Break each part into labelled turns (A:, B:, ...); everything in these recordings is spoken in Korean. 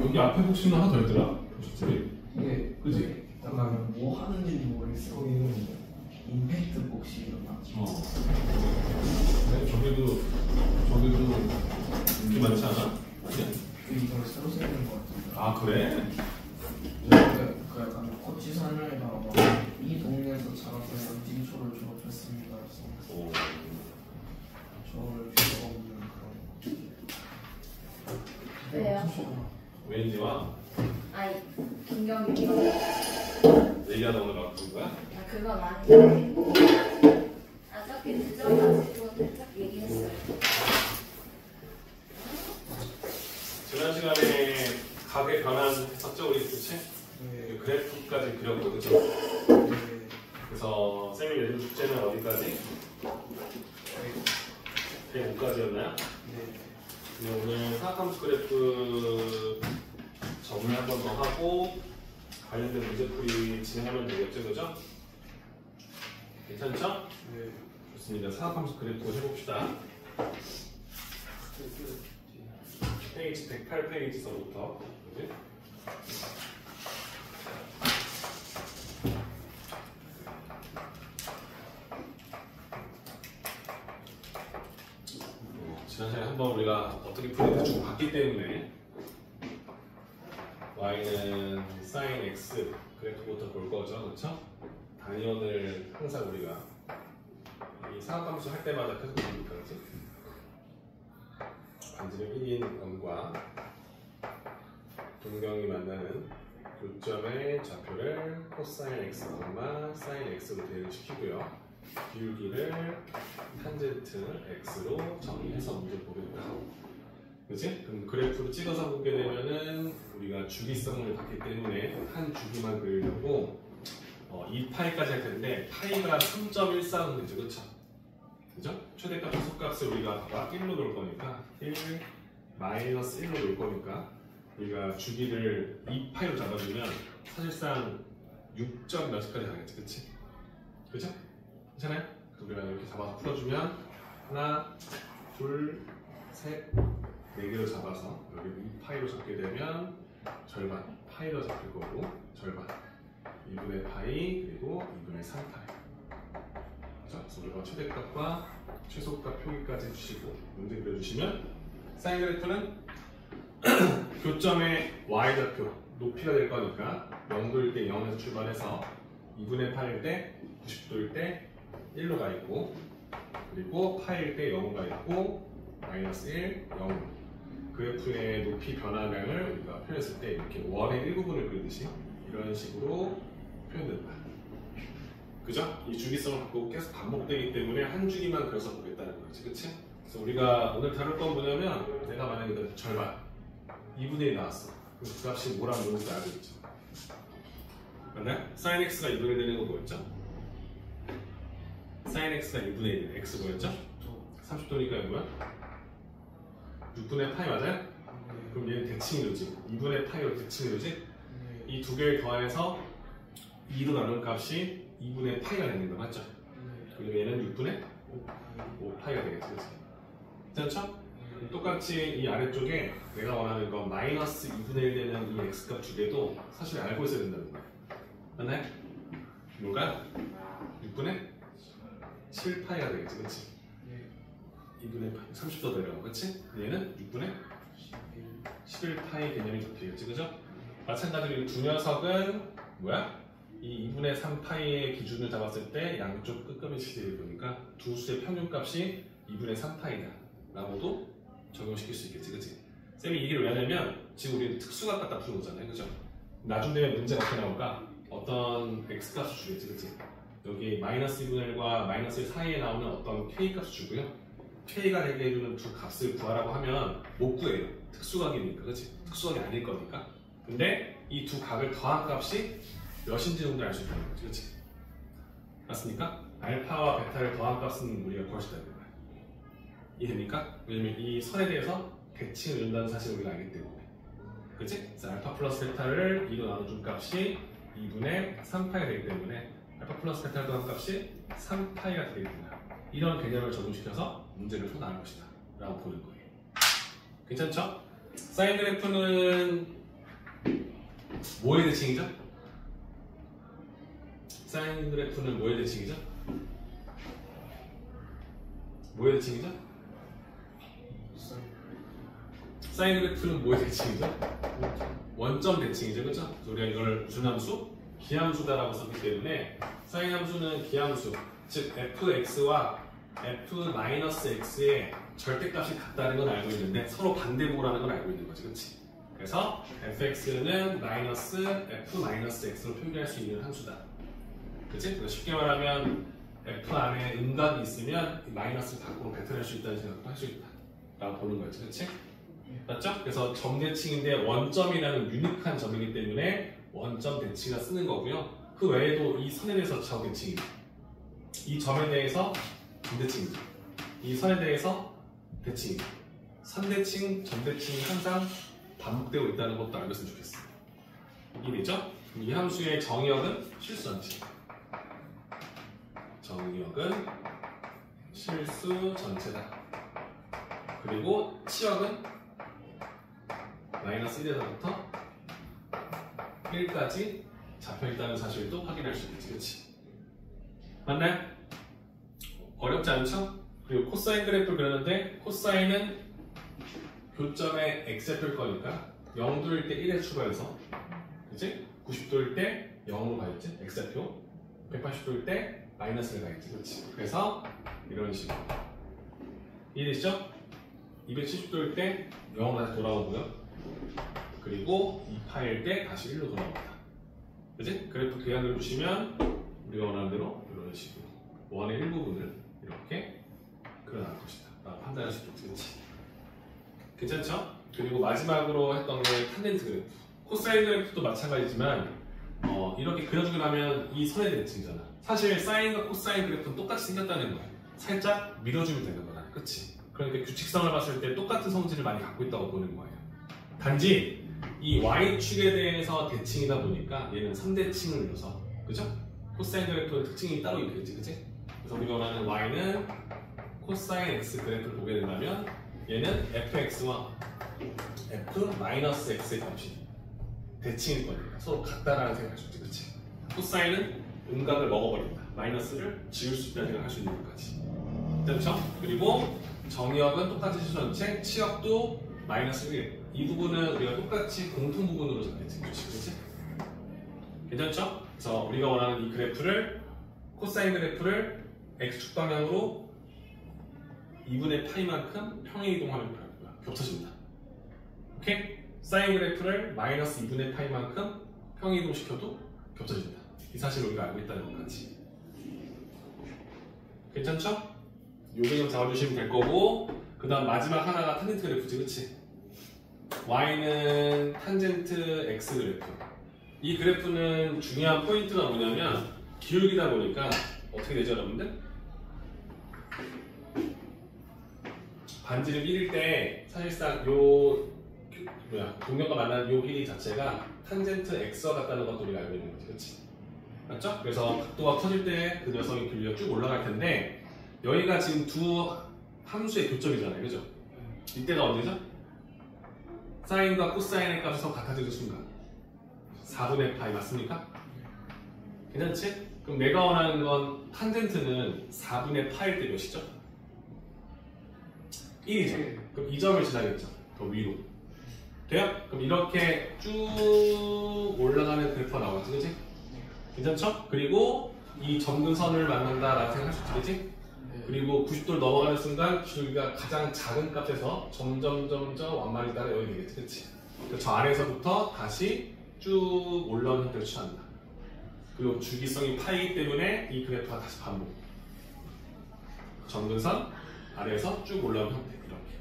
A: 여기 앞에 복수는 하나 더 있더라. 복수들이.
B: 이게
A: 그지?
B: 약간 뭐 하는지는 모르겠어. 거기는 임팩트 복시 일어나.
A: 네, 저기도 인기 많지 않아?
B: 이걸 새로 생긴 것 같은데.
A: 아 그래?
B: 그 약간 거치산에다가 이 동네에서 자라서 양진초를 졸업했습니다. 그래서
A: 오.
B: 저를 필요가 없는 그런.
C: 왜요?
A: 왠지와
C: 아니 김경민이가
A: 얘기하다 오늘 막 부른 거야?
C: 아 그건 아닌데 어차피 늦어가지고 살짝 얘기했어요.
A: 지난 시간에 가게 변환 했었죠 우리 그치?
B: 네.
A: 그래프까지 그렸고 그죠?
B: 네.
A: 그래서 쌤이 내준 숙제는 어디까지? 105까지였나요?
B: 네.
A: 근데 오늘 사각함수 그래프 정리 한 번 더 하고 관련된 문제풀이 진행하면 되겠죠, 그죠? 괜찮죠?
B: 네.
A: 좋습니다. 사각함수 그래프 해봅시다. 페이지 108페이지서부터 그지? 지난 시간에 한번 우리가 어떻게 풀이 대충 봤기 때문에 y는 sin x 그래프부터 볼 거죠, 그렇죠? 단위원을 항상 우리가 이 사각함수 할 때마다 계속 보니까 그렇지? 반지름 1인 원과 동경이 만나는 교점의 좌표를 코사인 x, 사인 x로 대응시키고요. 기울기를 탄젠트 x로 정의해서 문제 보겠다. 그치? 그럼 그래프를 찍어서 보게 되면은 우리가 주기성을 봤기 때문에 한 주기만 그리려고 2파이까지 할 텐데 파이가 3.14는 되죠, 그쵸? 그죠? 최대값 최소값을 우리가 봐봐 1로 놓을 거니까 1 마이너스 1로 놓을 거니까 우리가 주기를 2파이로 잡아주면 사실상 6점 몇까지 가겠지, 그치? 그죠? 괜찮아요? 우리가 이렇게 잡아서 풀어주면 하나, 둘, 셋, 4개로 잡아서 여기 2파이로 잡게 되면 절반 파이로 잡힐 거고 절반 2분의 파이 그리고 2분의 3파이. 자, 그래서 우리가 최대값과 최소값 표기까지 해주시고 문제 그려주시면 사인 그래프는 교점의 y좌표 높이가 될 거니까 0도일 때 0에서 출발해서 2분의 파일 때 90도일 때 1로 가 있고 그리고 파일 때 0가 있고 마이너스 1, 0 그래프의 높이 변화량을 우리가 표현했을 때 이렇게 원의 일부분을 그리듯이 이런 식으로 표현된다. 그죠? 이 주기성을 갖고 계속 반복되기 때문에 한 주기만 그려서 보겠다는 거지, 그치? 그래서 우리가 오늘 다룰 건 뭐냐면 내가 만약에 절반 2분의 1 나왔어. 그럼 그 값이 뭐라는 건지 알고 있죠? 맞나요? sin x가 2분의 1 되는 거 뭐였죠? sin x가 2분의 1, x 뭐였죠? 30도니까 뭐야? 6분의 파이 맞아요? 그럼 얘는 대칭이로지. 2분의 파이로 대칭이로지. 이 두 개를 더해서 2로 나눈 값이 2분의 파이가 되는 거 맞죠? 그리고 얘는 6분의 5파이가 되겠지, 그치? 괜찮죠? 똑같이 이 아래쪽에 내가 원하는 건 마이너스 2분의 1 되는 이 x값 두 개도 사실 알고 있어야 된다는 거야. 맞나요? 뭘까요? 6분의 7파이가 되겠지, 그치? 2분의 30도 되려고, 그치? 얘는 6분의 11파이 개념이 잡히겠지, 그죠? 마찬가지로 이 두 녀석은 뭐야? 이 2분의 3파이의 기준을 잡았을 때 양쪽 끝값이 보니까 두 수의 평균값이 2분의 3파이다 라고도 적용시킬 수 있겠지, 그치? 쌤이 이 얘기를 왜 하냐면 지금 우리 특수값 갖다 푸는 거잖아요, 그죠? 나중 되면 문제가 어떻게 나올까? 어떤 x값을 주겠지, 그치? 여기 마이너스 2분의 1과 마이너스 1 사이에 나오는 어떤 k값을 주고요. k가 되게 해주는 두 값을 구하라고 하면 못 구해요. 특수각이니까, 그치? 특수각이 아닐 거니까. 근데 이 두 각을 더한 값이 몇인지 정도 알 수 있다는 거지, 그치? 맞습니까? 알파와 베타를 더한 값은 우리가 구할 수 있다는 거야. 이해됩니까? 왜냐면 이 선에 대해서 대칭을 이룬다는 사실을 우리가 알기 때문에. 그치? 그래서 알파 플러스 베타를 2로 나눠준 값이 2분의 3파이가 되기 때문에 알파 플러스 베타를 더한 값이 3파이가 되게 된다. 이런 개념을 적용시켜서 문제를 풀어나갈 것이다 라고 보는 거예요. 괜찮죠? 사인 그래프는 뭐의 대칭이죠? 사인 그래프는 뭐의 대칭이죠? 뭐의 대칭이죠? 사인 그래프는 뭐의 대칭이죠? 원점 대칭이죠, 그렇죠? 우리가 이걸 무슨 함수? 기함수다라고 썼기 때문에 사인 함수는 기함수, 즉 fx와 f-x의 절대값이 같다는 건 알고 있는데 서로 반대보라는 건 알고 있는 거지, 그렇지? 그래서 fx는 마이너스 f-x로 표기할 수 있는 함수다, 그렇지? 그래서 쉽게 말하면 f 안에 음각이 있으면 이 마이너스를 밖으로 뱉어낼 수 있다는 생각도 할 수 있다라고 보는 거지, 그렇지? 맞죠? 그래서 점대칭인데 원점이라는 유니크한 점이기 때문에 원점 대칭을 쓰는 거고요. 그 외에도 이 선에 대해서 점대칭입니다. 이 점에 대해서 점대칭입니다. 이 선에 대해서 대칭입니다. 선대칭, 점대칭이 항상 반복되고 있다는 것도 알겠으면 좋겠어요. 이해되죠? 이 함수의 정의역은 실수 전체. 정의역은 실수 전체다. 그리고 치역은 마이너스 1에서부터 1까지 잡혀있다는 사실도 확인할 수 있겠지, 그치? 맞나요? 어렵지 않죠? 그리고 코사인 그래프를 그렸는데 코사인은 교점에 x표일 거니까 0도일 때 1에 출발해서, 그치? 90도일 때 0으로 가겠지? x표. 180도일 때 마이너스를 가겠지, 그치? 그래서 이런 식으로. 이해되시죠? 270도일 때 0으로 다시 돌아오고요. 그리고 2파일 때 다시 1로 돌아옵니다. 그치? 그래프 도형을 보시면 우리가 원하는 대로 이런 식으로 원의 일부분을 이렇게 그려나갈 것이다 라고 판단할 수 있겠지, 그치? 괜찮죠? 그리고 마지막으로 했던 게 탄젠트 그래프. 코사인 그래프도 마찬가지지만 이렇게 그려주고 나면 이 선에 대칭이잖아. 사실 사인과 코사인 그래프는 똑같이 생겼다는 거야. 살짝 밀어주면 되는 거다, 그치? 그러니까 규칙성을 봤을 때 똑같은 성질을 많이 갖고 있다고 보는 거예요. 단지 이 y축에 대해서 대칭이다 보니까 얘는 3대칭을 이뤄서, 그죠? 코사인 그래프의 특징이 따로 있겠지, 그치? 그래서 우리가 원하는 y는 코사인 x 그래프를 보게 된다면 얘는 fx와 f-x의 값이 대칭일 거니까 서로 같다라는 생각을 할 수 있지, 그치? 코사인은 음각을 먹어버린다. 마이너스를 지울 수 있다는 생각을 할 수 있는 것까지. 그렇죠? 그리고 정의역은 똑같이 실수전체, 치역도 마이너스 1. 이 부분은 우리가 똑같이 공통 부분으로 잡겠지, 그렇지? 괜찮죠? 그래서 우리가 원하는 이 그래프를, 코사인 그래프를 x축 방향으로 2분의 파이만큼 평행 이동하면 겹쳐집니다. 오케이? 사인 그래프를 마이너스 2분의 파이만큼 평행 이동시켜도 겹쳐진다. 이 사실을 우리가 알고 있다는 것까지. 괜찮죠? 요 개념 잡아주시면 될 거고, 그 다음 마지막 하나가 탄젠트 그래프지, 그치? y는 탄젠트 x 그래프. 이 그래프는 중요한 포인트가 뭐냐면 기울기다 보니까 어떻게 되죠, 여러분들? 반지름 1일 때 사실상 동력과 만나는 요 길이 자체가 탄젠트 x와 같다는 것도 우리가 알고 있는 거지, 그치? 맞죠? 그래서 각도가 커질 때 그 녀석의 길이가 쭉 올라갈 텐데 여기가 지금 두 함수의 교점이잖아요, 그죠? 이때가 언제죠? 사인과 코사인의 값이 서로 같아지는 순간 4분의 파이 맞습니까? 괜찮지? 그럼 내가 원하는 건 탄젠트는 4분의 파일 때 몇이죠? 1이죠. 그럼 이 점을 지나겠죠. 더 위로. 돼요? 그럼 이렇게 쭉 올라가는 그래프가 나오겠지, 그치? 괜찮죠? 그리고 이 점근선을 만난다라는 생각할 수 있지, 그치? 그리고 90도를 넘어가는 순간 기울기가 가장 작은 값에서 점점 완만히 따라 여기 되겠지, 그치? 저 아래에서부터 다시 쭉 올라오는 형태를 취한다. 그리고 주기성이 파이기 때문에 이 그래프가 다시 반복. 점근선 아래에서 쭉 올라오는 형태, 이렇게.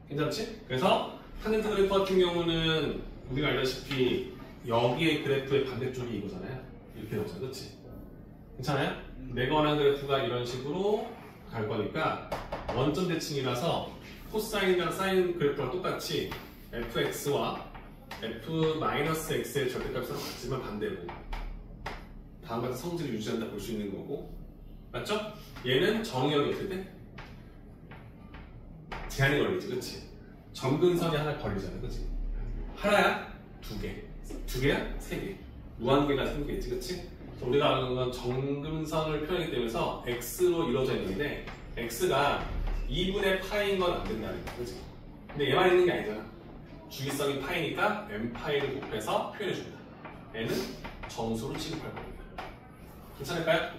A: 괜찮지? 그래서 탄젠트 그래프 같은 경우는 우리가 알다시피 여기의 그래프의 반대쪽이 이거잖아요. 이렇게 나오잖아, 그치? 괜찮아요? 내가 원하는 그래프가 이런 식으로 갈 거니까 원점 대칭이라서 코사인이랑 사인 그래프랑 똑같이 fx와 f-x의 절대값이 서로 같지만 반대로 다음과 같은 성질을 유지한다 볼 수 있는 거고, 맞죠? 얘는 정의역이 어떻게 돼? 제한이 걸리지, 그치? 점근선이 하나 걸리잖아, 그치? 하나야? 두 개야? 세 개. 무한계가 생기겠지, 그치? 우리가 아는 건 정근선을 표현하기 때문에 x로 이루어져 있는데 x가 2분의 파이인 건 안 된다는 거야, 그치? 근데 얘만 있는 게 아니잖아. 주기성이 파이니까 m파이를 곱해서 표현해준다. 얘는 정수로 취급할 겁니다. 괜찮을까요?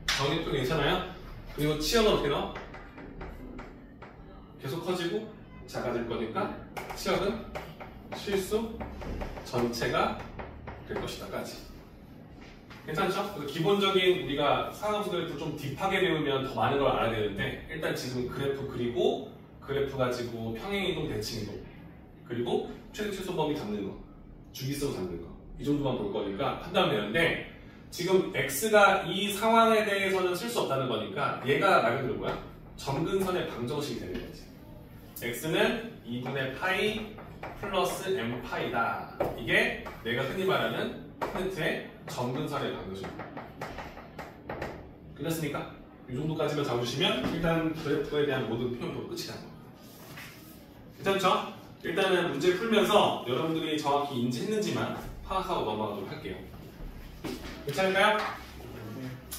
A: 정의표 괜찮아요? 그리고 치역은 어떻게 넣어? 계속 커지고 작아질 거니까 치역은 실수 전체가 될 것이다까지. 괜찮죠? 그래서 기본적인 우리가 상함수 그래프 좀 딥하게 배우면 더 많은 걸 알아야 되는데 일단 지금 그래프 그리고 그래프 가지고 평행이동, 대칭이동 그리고 최대 최소 범위 잡는 거, 주기성 잡는 거 이 정도만 볼 거니까 판단하면 되는데 지금 x가 이 상황에 대해서는 쓸 수 없다는 거니까 얘가 말 그대로 뭐야? 점근선의 방정식이 되는 거지. x는 2분의 파이 플러스 m파이다. 이게 내가 흔히 말하는 테넷의 점근선의 방정식입니다. 끝났습니까? 이 정도까지만 잡으시면 일단 그래프에 대한 모든 표현도 끝이 납니다. 괜찮죠? 일단은 문제 풀면서 여러분들이 정확히 인지했는지만 파악하고 넘어가도록 할게요. 괜찮을까요?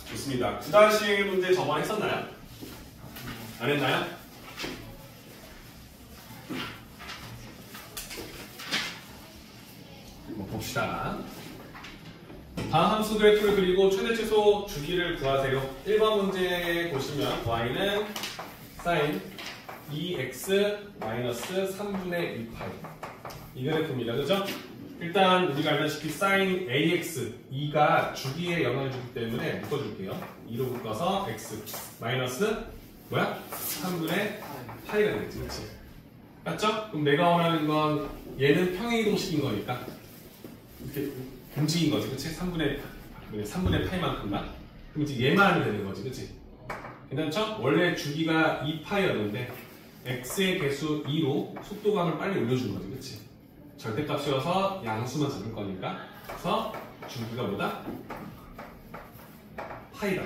A: 좋습니다. 9다시 문제 저번에 했었나요? 안 했나요? 한번 봅시다. 다음 함수 그래프를 그리고 최대 최소 주기를 구하세요. 1번 문제 보시면 y는 sin 2x-3분의 2파이 이 그래프입니다. 그죠? 일단 우리가 알다시피 sin ax 2가 주기에 영향을 주기 때문에 묶어줄게요. 2로 묶어서 x 마이너스 뭐야? 3분의 파이가 되겠지, 그렇지? 맞죠? 그럼 내가 원하는 건 얘는 평행이동식인 거니까 이렇게 움직인 거지, 그렇지? 3분의 파이만큼만. 그럼 이제 얘만 하면 되는 거지, 그렇지? 괜찮죠? 원래 주기가 2파이였는데 x의 개수 2로 속도감을 빨리 올려주는 거지, 그렇지? 절대값이어서 양수만 잡을 거니까. 그래서 주기가 뭐다? 파이다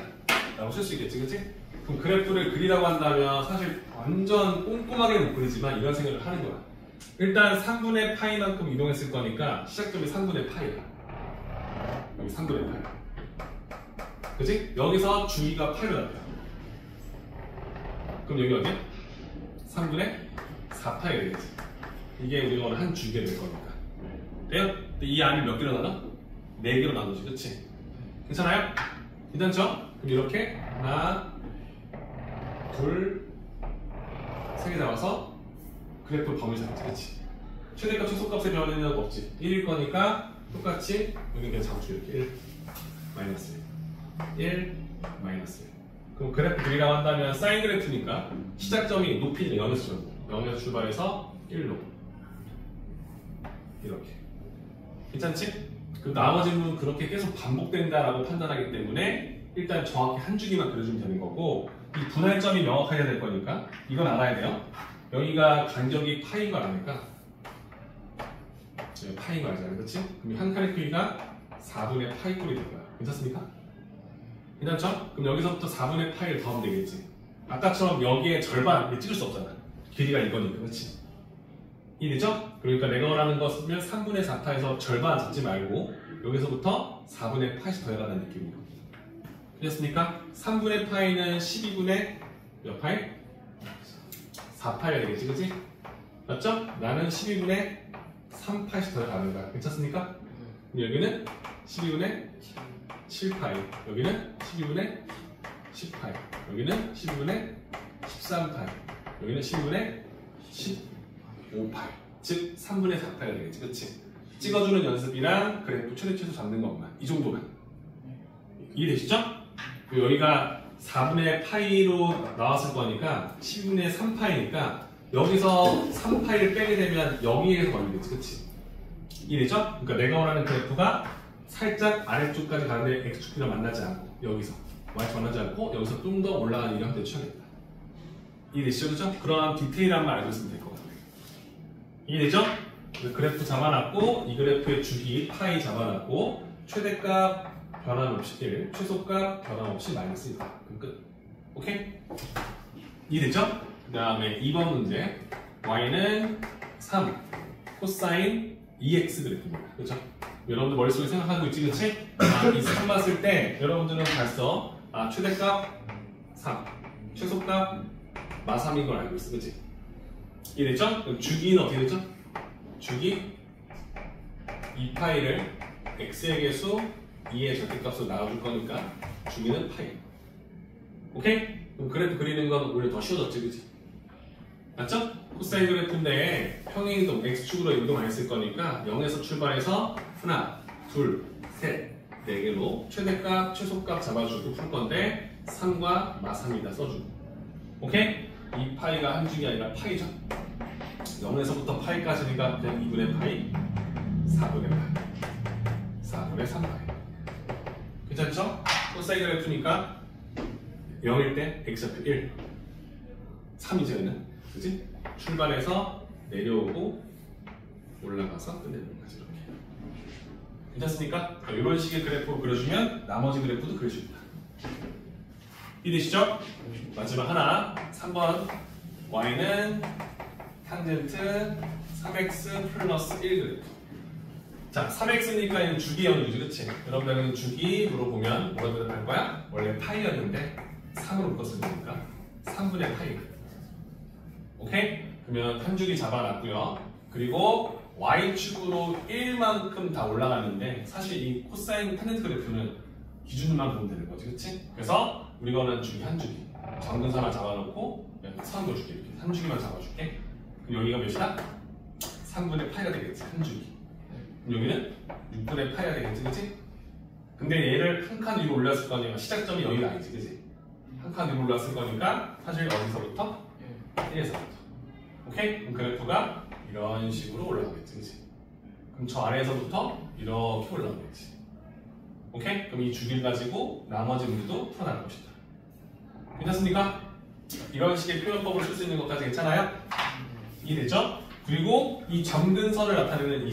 A: 라고 쓸 수 있겠지, 그치? 그럼 그래프를 그리라고 한다면 사실 완전 꼼꼼하게 못 그리지만 이런 생각을 하는 거야. 일단 3분의 파이만큼 이동했을 거니까 시작점이 3분의 파이야. 여기 3분의 파이. 그치? 여기서 주기가 파이로 나타나. 그럼 여기 어디야? 3분의 4파이가 되겠지. 이게 우리가 오늘 한 주기가 될 거니까. 돼요? 근데 이 안을 몇 개로 나눠? 4개로 나누지, 그치? 괜찮아요? 괜찮죠? 그럼 이렇게 하나, 둘, 3개 잡아서 그래프 범위 잡지, 그치? 최대값, 최소값의 변화는 없지. 1일 거니까 똑같이 여기 그냥 잡아줘. 이렇게 1, 마이너스 1, 마이너스 1. 그럼 그래프 그리라고 한다면 사인 그래프니까 시작점이 높이는 0에서 출발해서 1로 이렇게. 괜찮지? 그 나머지는 그렇게 계속 반복된다라고 판단하기 때문에 일단 정확히 한 주기만 그려주면 되는 거고 이 분할점이 명확해야 될 거니까 이건 알아야 돼요. 여기가 간격이 파인 걸 아니까 파인 거 알잖아요, 그렇지? 그럼 한 칸의 크기가 4분의 파이 꼴이 될 거야. 괜찮습니까? 괜찮죠? 그럼 여기서부터 4분의 파이를 더하면 되겠지. 아까처럼 여기에 절반 찍을 수 없잖아. 길이가 이거니까, 그렇지? 이해되죠? 그러니까 내가 원하는 거 쓰면 3분의 4파에서 절반 잡지 말고 여기서부터 4분의 파이씩 더해가는 느낌이에요. 됐습니까? 3분의 파이는 12분의 몇 파이? 4파이가 되겠지, 그치? 맞죠? 나는 12분의 3파이씩 더해가는 거야. 괜찮습니까? 그럼 여기는 12분의 7파이, 여기는 12분의 10파이, 여기는 12분의 13파이, 여기는 12분의 15파이, 즉 3분의 4파이가 되겠지, 그치? 찍어주는 연습이랑 그래프 최대 최소 잡는 것만, 이 정도만. 이해되시죠? 그리고 여기가 4분의 파이로 나왔을 거니까 12분의 3파이니까 여기서 3파이를 빼게 되면 0에서 걸리겠지, 그치? 이해되죠? 그러니까 내가 원하는 그래프가 살짝 아래쪽까지 가는데 x축이랑 만나지 않고 여기서 y축 만나지 않고 여기서 좀 더 올라가는 이런 형태를 취하겠다. 이해되시죠? 그렇죠? 그런 디테일한 말 알고 있으면 될 것 같아요. 이해되죠? 그래프 잡아놨고 이 그래프의 주기 파이 잡아놨고 최대값 변함없이 1, 최소값 변함없이 마이너스 1. 그럼 끝. 오케이? 이해됐죠? 그 다음에 2번 문제 y는 3 코사인 EX 그래프입니다. 그렇죠? 여러분들 머릿속에 생각하고 있지, 그치? 아, 이 3 봤을 때 여러분들은 벌써 최대값 3, 최소값 마3인 걸 알고 있어, 그치? 이해됐죠? 그럼 주기는 어떻게 되죠? 주기 2파이를 x의 개수 2의 절대값으로 나와줄 거니까 주기는 파이. 오케이? 그럼 그래프 그리는 건 오히려 더 쉬워졌지, 그치? 맞죠? 코사인 그래프인데 평행이동 x축으로 이동했을 거니까 0에서 출발해서 하나, 둘, 셋, 4개로 최대값, 최소값 잡아주고 풀 건데 3과 마3이다 써주고. 오케이? 이 파이가 한 줄이 아니라 파이죠. 0에서부터 파이까지니까 그냥 2분의 파이, 4분의 파이, 4분의 3파이. 괜찮죠? 코사인 그래프니까 0일 때 x좌표 1, 3이죠 얘는. 그치? 출발해서 내려오고 올라가서 끝내는 거지 이렇게. 괜찮습니까? 이런 식의 그래프를 그려주면 나머지 그래프도 그려줍니다. 이해되시죠? 마지막 하나 3번 y는 탄젠트 3x 플러스 1 그래프. 자 3x니까 주기 연유지 그치? 여러분들은 주기 물어보면 뭐라 대답할 거야? 원래 파이였는데 3으로 묶었을 테니까 3분의 파이. 오케이? 그러면 한 주기 잡아놨고요. 그리고 y축으로 1만큼 다 올라가는데 사실 이 코사인 탄젠트 그래프는 기준만 보면 되는 거지, 그치? 그래서 우리가 원하는 주기 한 주기 정근선만 잡아놓고 선 그어줄게. 이렇게 한 주기만 잡아줄게. 그럼 여기가 몇이다? 3분의 파이가 되겠지, 한 주기. 그럼 여기는 6분의 파이가 되겠지, 그치? 근데 얘를 한 칸 위로 올렸을 거니까 시작점이 여기가 아니지, 그치? 한 칸 위로 올랐을 거니까 사실 어디서부터? 1에서부터. 오케이? 그럼 그래프가 이런 식으로 올라가겠지, 그치? 그럼 저 아래에서부터 이렇게 올라가겠지. 오케이? 그럼 이 주기를 가지고 나머지 문제도 풀어나갈 것이다. 괜찮습니까? 이런 식의 표현법을 쓸 수 있는 것까지 괜찮아요? 이해되죠? 그리고 이 점근선을 나타내는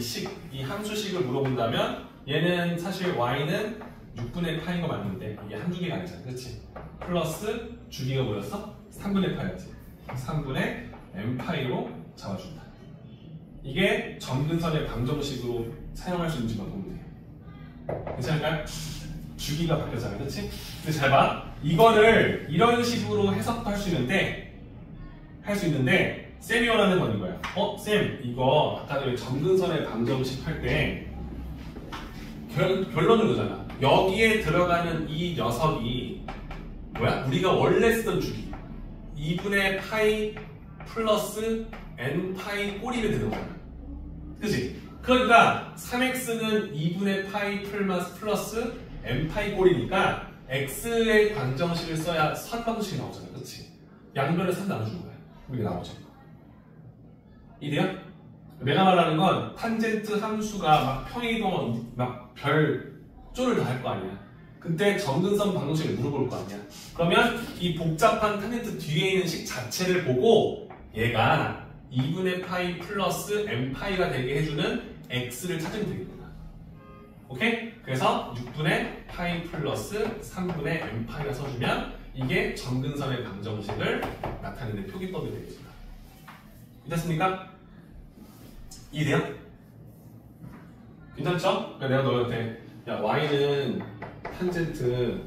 A: 이 함수식을 물어본다면 얘는 사실 y는 6분의 파인 거 맞는데 이게 한 주기가 아니잖아, 그치? 플러스 주기가 뭐였어? 3분의 파이였지. 3분의 m파이로 잡아준다. 이게 점근선의 방정식으로 사용할 수 있는지만 보면 돼요. 괜찮을까요? 주기가 바뀌었잖아요, 그치? 근데 잘 봐. 이거를 이런 식으로 해석도 할 수 있는데 쌤이 원하는 건 이거야. 쌤, 이거 아까 전에 점근선의 방정식 할 때 결론은 이거잖아. 여기에 들어가는 이 녀석이 뭐야? 우리가 원래 쓰던 주기 2분의 파이 플러스 n파이 꼬리를 되는 거잖아. 그치? 그러니까 3x는 2분의 파이 플러스 n파이 꼬리니까 x의 방정식을 써야 선방정식이 나오잖아. 그치? 양변에 3 나눠주는 거야. 이게 나오죠. 이해돼요? 내가 말하는 건 탄젠트 함수가 막 평행이동 막 별조를 다 할 거 아니야. 그때 점근선 방정식을 물어볼 거 아니야. 그러면 이 복잡한 탄젠트 뒤에 있는 식 자체를 보고 얘가 2분의 파이 플러스 m파이가 되게 해주는 x를 찾으면 되겠구나. 오케이? 그래서 6분의 파이 플러스 3분의 m파이가 써주면 이게 점근선의 방정식을 나타내는 표기법이 되겠습니다. 괜찮습니까? 이해돼요? 괜찮죠? 그러니까 내가 너한테 야 y는 탄젠트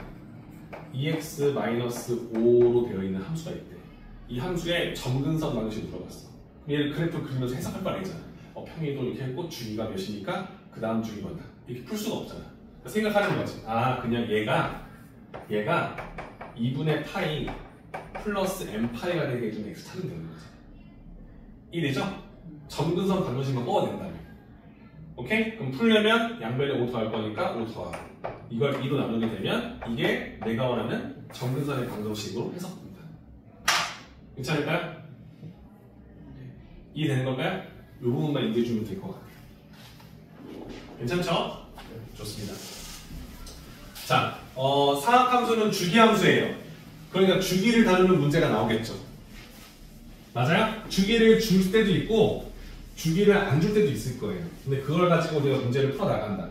A: 2x-5로 되어 있는 함수가 있대. 이 함수의 점근선 방식을 물어봤어. 얘를 그래프 그리면서 해석할 거 아니잖아. 평행이동 이렇게 했고 주기가 몇이니까 그 다음 주기 뭐다. 이렇게 풀 수가 없잖아. 그러니까 생각하는 거지. 그냥 얘가 2분의 파이 플러스 m파이가 되게 해주는 x 찾으면 되는 거지. 이해되죠? 점근선 방정식만 뽑아낸다면. 오케이? 그럼 풀려면 양변에 5 더할 거니까 5 더하고 이걸 2로 나누게 되면 이게 내가 원하는 점근선의 방정식으로 해석됩니다. 괜찮을까요? 이해되는 걸까요? 이 부분만 이해해주면 될 것 같아요. 괜찮죠? 좋습니다. 자, 사각함수는 주기함수예요. 그러니까 주기를 다루는 문제가 나오겠죠. 맞아요? 주기를 줄 때도 있고 주기를 안 줄 때도 있을 거예요. 근데 그걸 가지고 우리가 문제를 풀어나간다.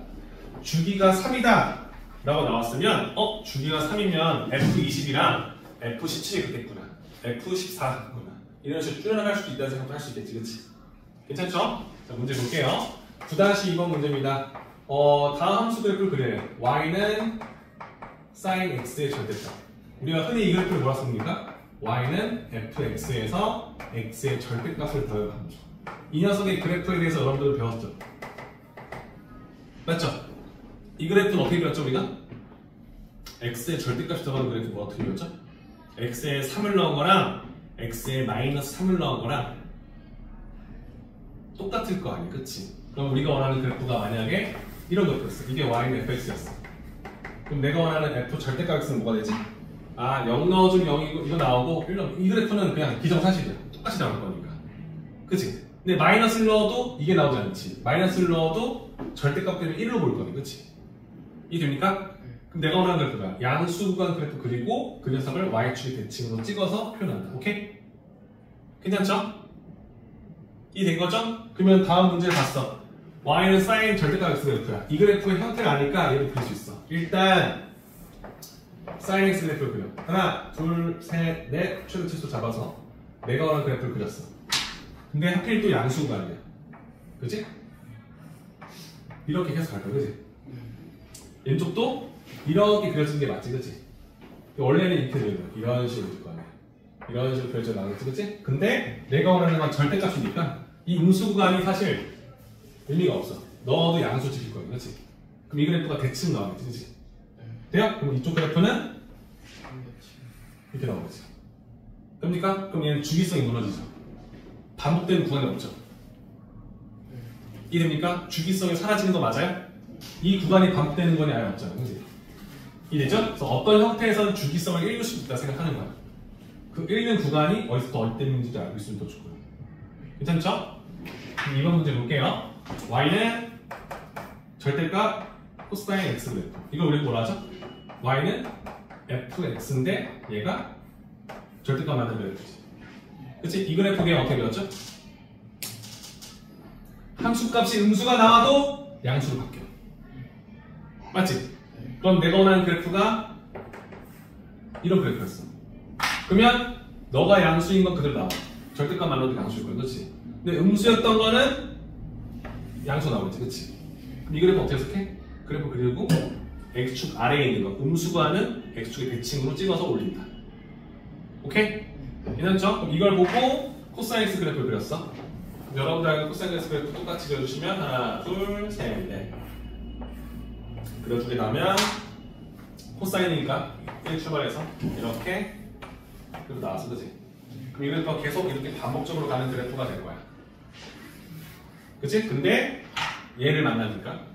A: 주기가 3이다 라고 나왔으면 주기가 3이면 F20이랑 F17이 그랬구나. F14 같구나. 이런 식으로 줄여나갈 수도 있다는 생각도 할 수 있겠지, 그치? 괜찮죠? 자, 문제 볼게요. 9-2번 문제입니다. 다음 함수 그래프를 그려요. y는 sin x의 절대값. 우리가 흔히 이 그래프를 뭐라 씁니까? y는 fx에서 x의 절대값을 더해요 함수. 이 녀석의 그래프에 대해서 여러분들 배웠죠? 맞죠? 이 그래프는 어떻게 그렸죠 우리가? x의 절대값이 들어가는 그래프 뭐 어떻게 그렸죠? x에 3을 넣은 거랑 x에 마이너스 3을 넣은 거랑 똑같을 거 아니야, 그치? 그럼 우리가 원하는 그래프가 만약에 이런 거였어. 이게 y는 fx였어. 그럼 내가 원하는 f 절대값은 뭐가 되지? 0 넣어주면 0이고 이거 나오고 1 넣으면 이 그래프는 그냥 기정사실이야. 똑같이 나올 거니까. 그치? 근데 마이너스를 넣어도 이게 나오지 않지. 마이너스를 넣어도 절대값 때문에 1로 볼 거니, 그치? 이해됩니까? 그럼 내가 원하는 그래프가 양수 구간 그래프 그리고 그 녀석을 y축의 대칭으로 찍어서 표현한다. 오케이? 괜찮죠? 이해된 거죠? 그러면 다음 문제를 봤어. y는 sin 절대값 x 그래프야. 이 그래프의 형태를 아니까 얘를 그릴 수 있어. 일단 sin x 그래프를 그려. 하나, 둘, 셋, 넷 최대치수 잡아서 내가 원하는 그래프를 그렸어. 근데 하필 또 양수 구간이야. 그치? 이렇게 계속 갈 거야, 그치? 왼쪽도 이렇게 그려진 게 맞지, 그치? 원래는 이렇게 그려져. 이런 식으로 그릴 거 아니야. 이런 식으로 그려져 나오겠지, 그치? 근데 내가 원하는 건 절대값이니까 이 음수 구간이 사실 의미가 없어. 넣어도 양수 지킬 거야, 그치? 그럼 이 그래프가 대칭 나오겠지, 그치? 돼요? 그럼 이쪽 그래프는 이렇게 나오겠지. 됩니까? 그럼 얘는 주기성이 무너지죠. 반복되는 구간이 없죠. 이해됩니까? 주기성이 사라지는 거 맞아요? 이 구간이 반복되는 건 아예 없잖아요, 그치? 이해되죠? 그래서 어떤 형태에서는 주기성을 읽을 수 있다 생각하는 거야. 그 읽는 구간이 어디서부터 어디 때문인지 알고 있으면 더 좋고요. 괜찮죠? 그럼 이번 문제 볼게요. y는 절대값 코사인 x 그래프. 이거 우리 뭐라 하죠? y는 fx인데 얘가 절대값 만든 그래프지. 그치? 이 그래프가 어떻게 되었죠? 함수값이 음수가 나와도 양수로 바뀌어. 맞지? 그럼 내가 원하는 그래프가 이런 그래프였어. 그러면 너가 양수인 건 그대로 나와. 절대값 만들어도 양수일 거야, 그렇지? 근데 음수였던 거는 양수 나오겠지, 그렇지? 그럼 이 그래프 어떻게 해석해? 그래프 그리고 x축 아래에 있는 거 음수가는 x축의 대칭으로 찍어서 올린다. 오케이? 괜찮죠? 그럼 이걸 보고 코사인 x 그래프를 그렸어. 여러분들 코사인 x 그래프 똑같이 그려주시면 하나, 둘, 셋, 넷 그려주게 되면 코사인이니까 1 출발해서 이렇게 그래프 나왔어, 그치? 그럼 이 그래프가 계속 이렇게 반복적으로 가는 그래프가 될 거야. 그치? 근데 얘를 만나니까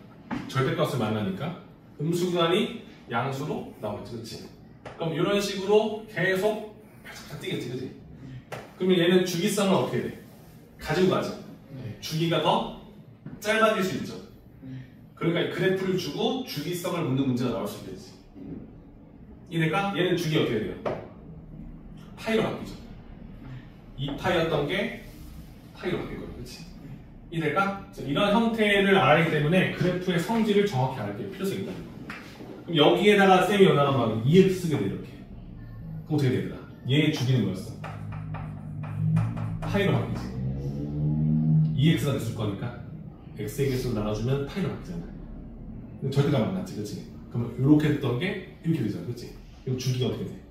A: 절대값을 만나니까 음수구간이 양수로 나오겠지, 그치? 그럼 이런 식으로 계속 쫙 뛰겠지, 그치? 그러면 얘는 주기성을 어떻게 돼? 가지고 가죠. 주기가 더 짧아질 수 있죠. 그러니까 이 그래프를 주고 주기성을 묻는 문제가 나올 수 있겠지. 이니까 얘는 주기 어떻게 돼요? 파이로 바뀌죠. 2파이였던 게 파이로 바뀔 거예요, 그렇지? 이해될까? 이런 형태를 알기 때문에 그래프의 성질을 정확히 알게 필요성이 있다는 거예요. 그럼 여기에다가 쌤이 여기다가 막 EX 쓰게 돼, 이렇게. 그럼 어떻게 되더라? 얘 주기는 뭐였어? 파이로 바뀌지. EX가 됐을 거니까 X의 개수를 나눠주면 파이로 바뀌잖아. 절대가 만났지, 그렇지? 그러면 이렇게 됐던 게 이렇게 되잖아, 그렇지? 그럼 주기가 어떻게 돼?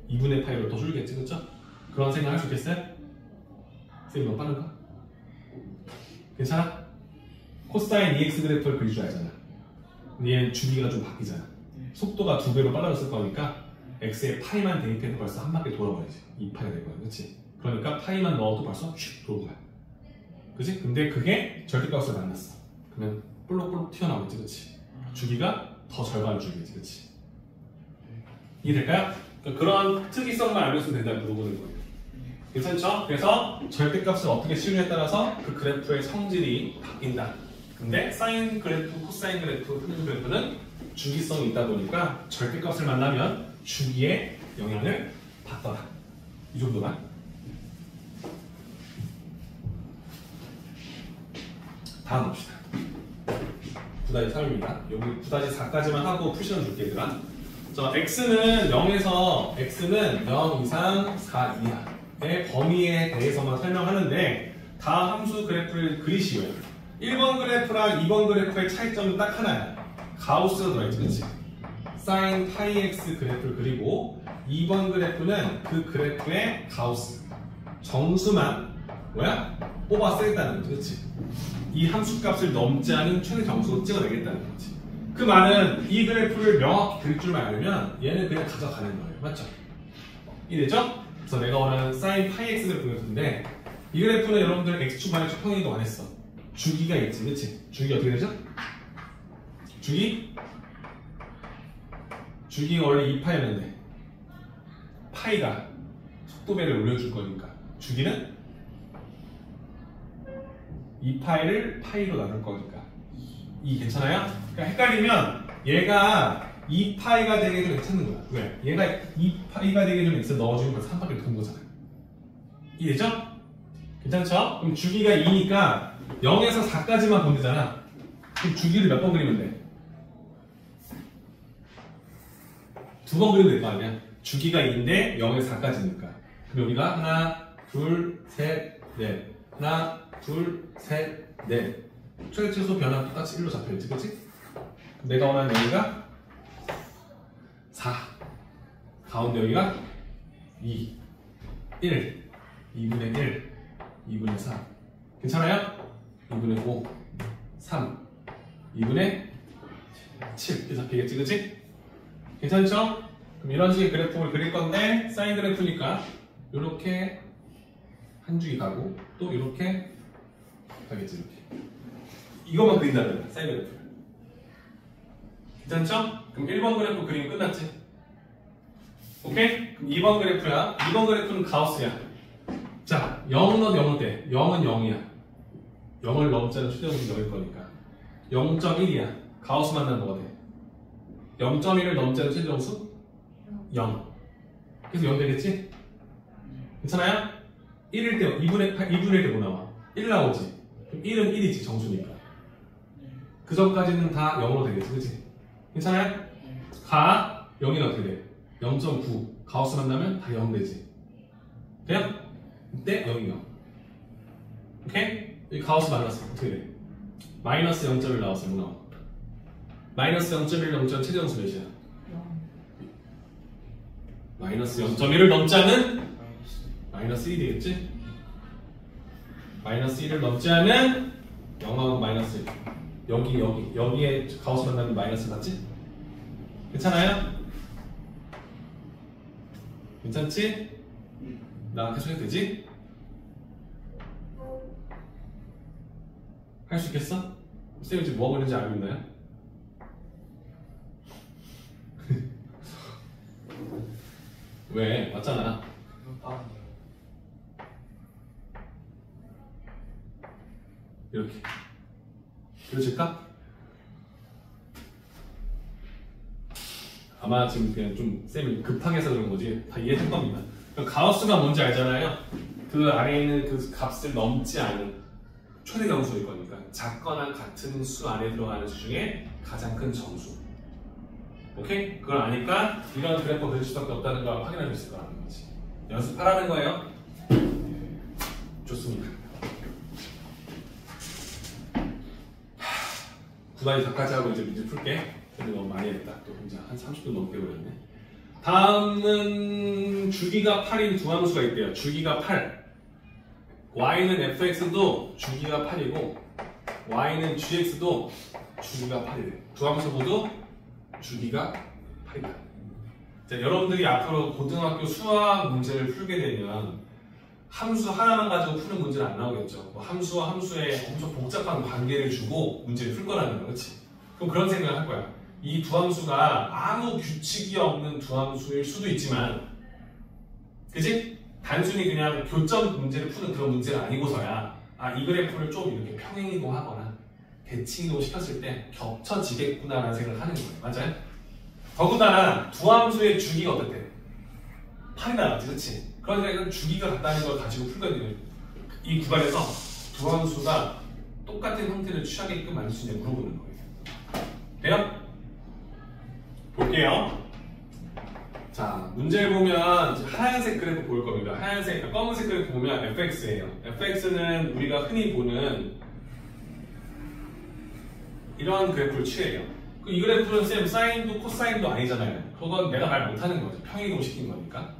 A: 2분의 파이로 더 줄겠지, 그렇죠? 그런 생각 할 수 있겠어요? 쌤이 너무 빠른가? 괜찮아? 코사인 EX 그래프를 그릴 줄 알잖아. 근데 얘는 주기가 좀 바뀌잖아. 속도가 2배로 빨라졌을 거니까 X에 파이만 대입해도 벌써 한 바퀴 돌아버리지. 2파이가 될 거야, 그렇지? 그러니까 파이만 넣어도 벌써 슉 돌고 가요. 그치? 근데 그게 절대값을 만났어. 그러면 볼록볼록 튀어나오겠지, 그치? 주기가 더 절반을 줄겠지, 그치? 이해될까요? 그러니까 그런 특이성만 알고 있으면 된다고 물어보는 거예요. 괜찮죠? 그래서 절대값을 어떻게 씌우냐에 따라서 그 그래프의 성질이 바뀐다. 근데 사인 그래프, 코사인 그래프, 흐름 그래프는 주기성이 있다 보니까 절대값을 만나면 주기에 영향을 받더라. 이 정도만. 다음 봅시다. 9-3입니다. 여기 9-4까지만 하고 푸시는 줄게, 얘들아. 자, x는 0에서 x는 0 이상 4 이하의 범위에 대해서만 설명하는데 다 함수 그래프를 그리시고요. 1번 그래프랑 2번 그래프의 차이점은 딱 하나야. 가우스가 들어있지, 그치? sin 파이 x 그래프를 그리고 2번 그래프는 그 그래프의 가우스 정수만 뭐야? 뽑아 쓰겠다는 거지, 그치? 이 함수 값을 넘지 않은 최대 정수로 찍어내겠다는 거지. 그 말은 이 그래프를 명확히 그릴 줄만 알면 얘는 그냥 가져가는 거예요. 맞죠? 이해되죠? 그래서 내가 원하는 sin 파이 x 그래프 그렸는데 이 그래프는 여러분들 x축, y축 평행이동 안 했어. 주기가 있지, 그치? 주기 어떻게 되죠? 주기가 원래 2파이였는데 파이가 속도배를 올려줄 거니까 주기는 2파이를 파이로 나눌 거니까 2 괜찮아요? 그러니까 헷갈리면 얘가 2파이가 되게 좀 괜찮은 거야. 왜? 얘가 2파이가 되게 좀 x를 넣어주면 벌써 한 바퀴를 돈 거잖아. 이해되죠? 괜찮죠? 그럼 주기가 2니까 0에서 4까지만 본대잖아. 그럼 주기를 몇 번 그리면 돼? 2번 그리면 될 거 아니야? 주기가 2인데 0에서 4까지니까. 그럼 우리가 하나, 둘, 셋, 넷. 하나, 둘, 셋, 넷. 최대치수 변화 똑같이 1로 잡혀있지, 그치? 내가 원하는 여기가 4. 가운데 여기가 2. 1. 2분의 1. 2분의 4. 괜찮아요? 2분의 5. 3. 2분의 7. 이렇게 잡히겠지, 그치? 괜찮죠? 그럼 이런 식의 그래프를 그릴 건데 사인 그래프니까 이렇게 한 줄이 가고 또 이렇게 가겠지, 이렇게. 이것만 그린다는 거야, 사인 그래프. 괜찮죠? 그럼 1번 그래프 그리면 끝났지? 오케이? 그럼 2번 그래프야. 2번 그래프는 가우스야. 자, 0은 어디 0을 때? 0은 0이야. 0을 넘자는 최대값은 0일 거니까 0.1이야. 가우스 만나는 뭐가 돼? 0.1을 넘자는 최대점수? 0. 그래서 0 되겠지? 괜찮아요? 1일 때 2분의 1때 뭐 나와? 1 나오지? 그럼 1은 1이지, 정수니까. 그 전까지는 다 0으로 되겠지, 그치? 괜찮아요? 가 0이 어떻게 돼? 0.9 가우스 만나면 다 0 되지. 돼요? 이때 0이 0. 오케이? 이 가우스 만났어. 어떻게 돼? 마이너스 0.1 나왔어. 뭐 나와? 마이너스 0.1 넘자는 최대점수 몇이야? 마이너스 0.1을 넘지 않은 마이너스 1이 되겠지? 마이너스 1을 넘지 않은 0하고 마이너스 1. 여기에 가우스 만나면 마이너스 맞지? 괜찮아요? 괜찮지? 나 계속 해도 되지? 할 수 있겠어? 쌤이 지금 뭐 하고 있는지 알고 있나요? 왜? 맞잖아. 이렇게. 그러실까? 아마 지금 그냥 좀 쌤이 급하게 해서 그런 거지. 다 이해할 겁니다. 가우스가 뭔지 알잖아요. 그 아래에 있는 그 값을 넘지 않은 최대 정수일 거니까 작거나 같은 수 안에 들어가는 수 중에 가장 큰 정수. 오케이? 그걸 아니까 이런 그래프 그릴 수밖에 없다는 걸 확인할 수 있을 거라는 거지. 연습하라는 거예요. 좋습니다. 9단이 다까지 하고 이제 문제 풀게. 근데 너무 많이 했다. 또 이제 한 30분 넘게 걸렸네. 다음은 주기가 8인 두 함수가 있대요. 주기가 8. y는 fx도 주기가 8이고 y는 gx도 주기가 8이래. 두 함수 모두 주기가 8이다. 자, 여러분들이 앞으로 고등학교 수학 문제를 풀게 되면 함수 하나만 가지고 푸는 문제는 안 나오겠죠. 뭐 함수와 함수에 엄청 복잡한 관계를 주고 문제를 풀 거라는 거, 그렇지? 그럼 그런 생각을 할 거야. 이 두 함수가 아무 규칙이 없는 두 함수일 수도 있지만, 그지? 단순히 그냥 교점 문제를 푸는 그런 문제가 아니고서야 이 그래프를 좀 이렇게 평행이동하거나 대칭이동 시켰을 때 겹쳐지겠구나라는 생각을 하는 거예요. 맞아요? 더군다나 두 함수의 주기가 어떻대? 8이 나왔지, 그렇지? 그러니까 주기가 같다는 걸 가지고 풀거든요. 이 구간에서 두 함수가 똑같은 형태를 취하게끔 만들 수 있냐 물어보는 거예요. 돼요? 볼게요. 자, 문제를 보면 하얀색 그래프 보일 겁니다. 하얀색, 검은색 그래프 보면 fx예요. fx는 우리가 흔히 보는 이런 그래프를 취해요. 이 그래프는 쌤 사인도 코사인도 아니잖아요. 그건 내가 말 못하는 거죠. 평이동 시킨 거니까.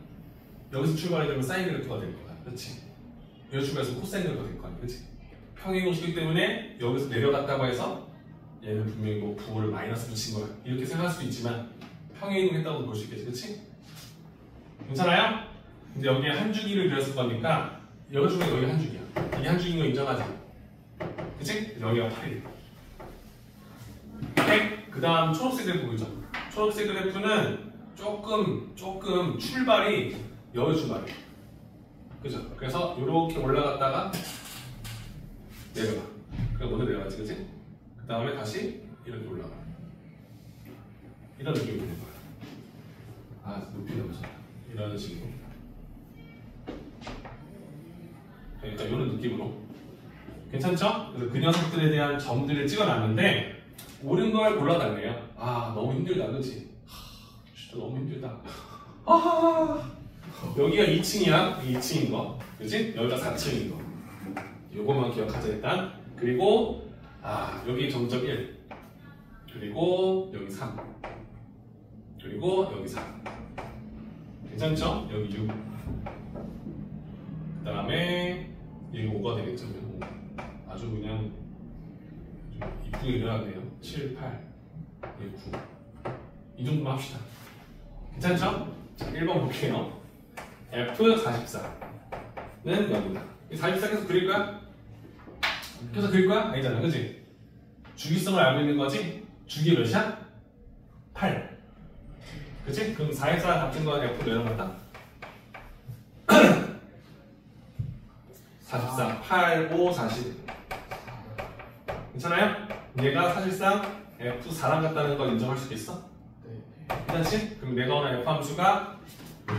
A: 여기서 출발해주면 사인 그래프가 될 거야. 그렇지? 여기 출발해서 코사인 그래프가 될 거 아니야. 그렇지? 평이동 시기 때문에 여기서 내려갔다고 해서 얘는 분명히 뭐 부호를 마이너스 붙인 거야. 이렇게 생각할 수도 있지만 평이동 했다고 볼 수 있겠지. 그렇지? 괜찮아요? 근데 여기에 한 주기를 그렸을 거니까 여기 중에 여기가 한 주기야. 이게 한 주기인 거 인정하지? 그치? 여기가 8일. 오케이? 그 다음 초록색 그래프 보이죠? 초록색 그래프는 조금 출발이 여기 출발이에요. 그죠? 그래서 이렇게 올라갔다가 내려가. 그럼 먼저 내려가지, 그치? 그 다음에 다시 이렇게 올라가. 이런 느낌이 되는 거야. 아, 높이 넘어졌다. 이런 식으로. 그러니까 이런 느낌으로. 괜찮죠? 그래서 그 녀석들에 대한 점들을 찍어놨는데 옳은 걸 골라달래요. 아, 너무 힘들다, 그치? 진짜 너무 힘들다. 여기가 2층이야. 2층인 거. 그치? 여기가 4층인 거. 요것만 기억하자, 일단. 그리고, 여기 점점 1. 그리고, 여기 3. 그리고, 여기 4. 괜찮죠? 여기 6. 그 다음에, 여기 5가 되겠죠? 5. 아주 그냥, 좀 이쁘게 일어났네요. 7, 8, 9. 이 정도만 합시다. 괜찮죠? 자, 1번 볼게요. F44는 여기다. 44 계속 그릴 거야? 계속 그릴 거야? 아니잖아, 그치? 주기성을 알고 있는 거지? 주기 몇이야? 8. 그치? 그럼 44 같은 거 F 내려갔다? 44, 8, 5, 40. 괜찮아요? 얘가 사실상 F4랑 같다는 걸 인정할 수 있어?
B: 네.
A: 괜찮지? 그럼 내가 원하는 F 함수가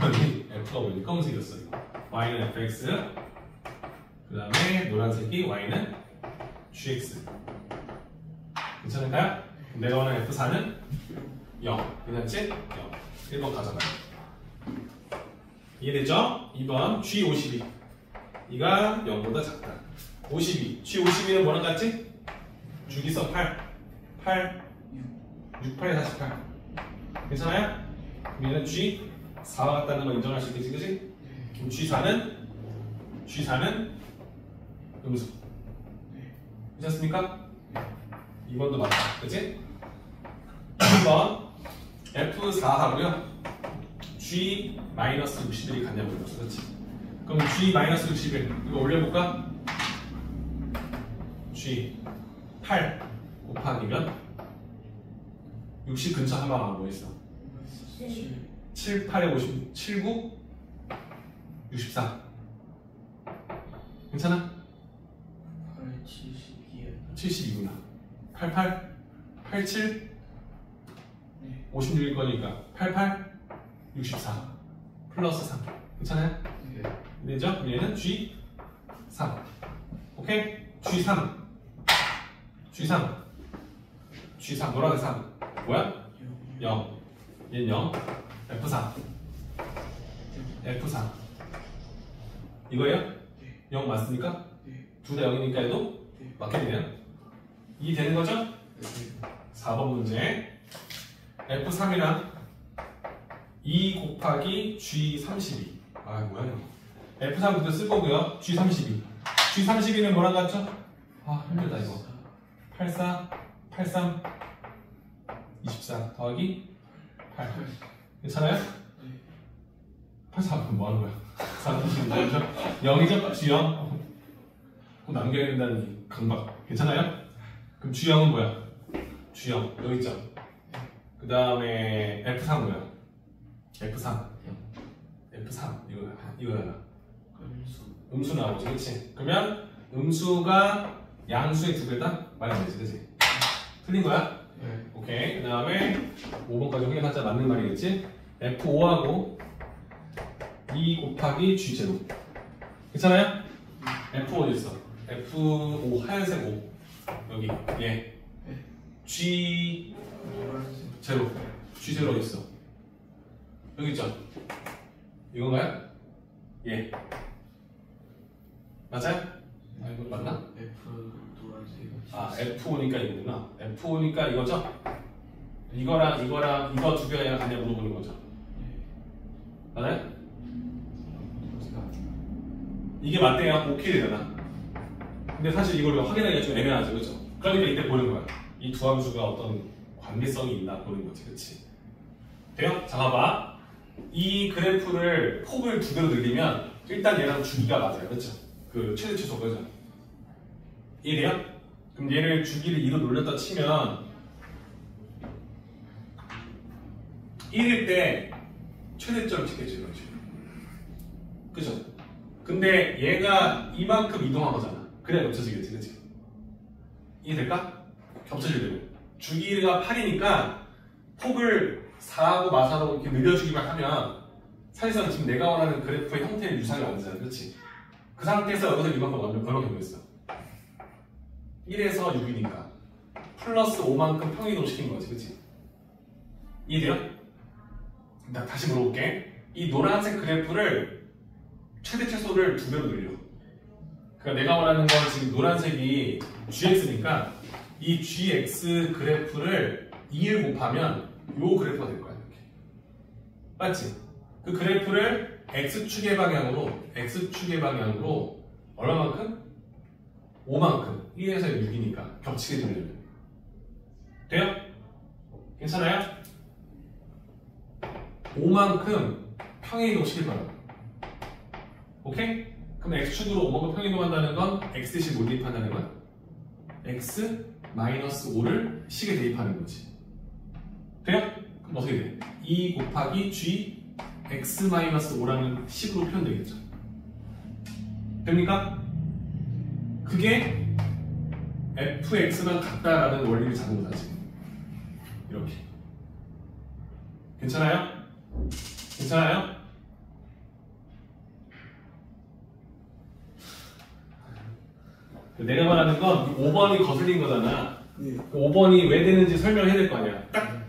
A: 여기 F가 뭐니? 검은색이었어 이거. Y는 Fx 그 다음에 노란색이 Y는 Gx. 괜찮을까요? 그럼 내가 원하는 F4는 0. 괜찮지? 0. 1번 가져가요. 이해되죠? 2번 G52 이가 0보다 작다. 52 G52는 뭐랑 같지? 주기성 8 6, 8에 48. 괜찮아요? 그럼 얘는 G4와 같다는 걸 인정할 수 있겠지, 그치? 그럼 G4는 음수. 괜찮습니까? 2번도 맞다, 그치? 3번 F4 하고요. G-61이 같냐고 물었어, 그치? 그럼 G-61 이거 올려볼까? G8 곱하기면 60 근처 한방하고 뭐 있어? 7, 8에 50, 7, 9, 64. 괜찮아?
B: 8, 72에
A: 72구나. 88, 87,
B: 네.
A: 56일 거니까 88, 64 플러스 3. 괜찮아요?
B: 네.
A: 되죠? 그럼 얘는 G3. 오케이? G3 노란색 3 뭐야? 0 얘는 0 F4 이거예요? 0 맞습니까?
B: 네.
A: 둘 다 0이니까 해도
B: 네.
A: 맞겠네요. 이해되는 거죠?
B: 네.
A: 4번 문제 F3이랑 2 곱하기 G32 아 뭐야 이거 F3부터 쓸 거고요. G32는 뭐랑 같죠? 아 힘들다 이거 84, 83, 24 더하기 8 괜찮아요?
B: 네.
A: 84는 뭐 하는 거야? 32죠? 0이죠? G0 꼭 남겨야 된다는 이 강박 괜찮아요? 그럼 G0은 뭐야? G0 여기 있죠? 그 다음에 F3 뭐야? F3 이거잖아 음수 나오지 그치? 그러면 음수가 양수의 두 배다? 말이 안 되지 그치? 틀린 거야?
B: 네.
A: 오케이 그 다음에 5번까지 확인하자 맞는 말이겠지? F5하고 2 곱하기 G0 괜찮아요? F5 어디 있어? F5 하얀색 5 여기 얘 G0 G0 어디 있어? 여기 있죠? 이건가요? 예 맞아요? 아 이거 맞나?
B: F 노란색
A: 아 F5니까 이거구나. F5니까 이거죠? 이거랑 이거 두 개가 같냐 물어보는 거죠. 맞아요? 이게 맞대요. 오케이 되잖아. 근데 사실 이걸 확인하기가 좀 애매하죠, 그렇죠? 그러니까 이때 보는 거야. 이 두 함수가 어떤 관계성이 있나 보는 거지, 그렇지? 돼요? 자, 봐봐. 이 그래프를 폭을 두 배로 늘리면 일단 얘랑 주기가 맞아요, 그렇죠? 그 최대 최소 그죠? 이해돼요? 그럼 얘를 주기를 2로 놀렸다 치면 1일 때 최대점을 찍겠지, 그렇지? 그죠? 근데 얘가 이만큼 이동한 거잖아. 그래야 겹쳐지겠지, 그치? 이해될까? 겹쳐지려면 주기가 8이니까 폭을 4하고 마사로 이렇게 늘려주기만 하면 사실상 지금 내가 원하는 그래프의 형태의 유사를 만들잖아, 그렇지? 그 상태에서 여기서 이만큼 얼마큼이었어? 1에서 6이니까 플러스 5만큼 평이동 시킨 거지, 그치? 이해돼요? 나 다시 물어볼게. 이 노란색 그래프를 최대 최소를 2배로 늘려. 그러니까 내가 원하는 건 지금 노란색이 gx니까 이 gx 그래프를 2를 곱하면 요 그래프가 될 거야, 이렇게. 맞지? 그 그래프를 x축의 방향으로 얼마만큼? 5만큼. 1에서 6이니까 겹치게 되려면. 돼요? 괜찮아요? 5만큼 평행이동 시킬 거라고. 오케이? 그럼 x축으로 5만큼 평행이동한다는 건 x 대신 뭘 대입한다는 거야? x-5를 식에 대입하는 거지. 돼요? 그럼 어떻게 돼? 2 곱하기 g x-5라는 식으로 표현되겠죠. 됩니까? 그게 fx랑 같다라는 원리를 잡은 거다 지금. 이렇게. 괜찮아요? 괜찮아요? 내가 말하는 건 5번이 거슬린 거잖아.
B: 네.
A: 5번이 왜 되는지 설명해야 될 거 아니야. 딱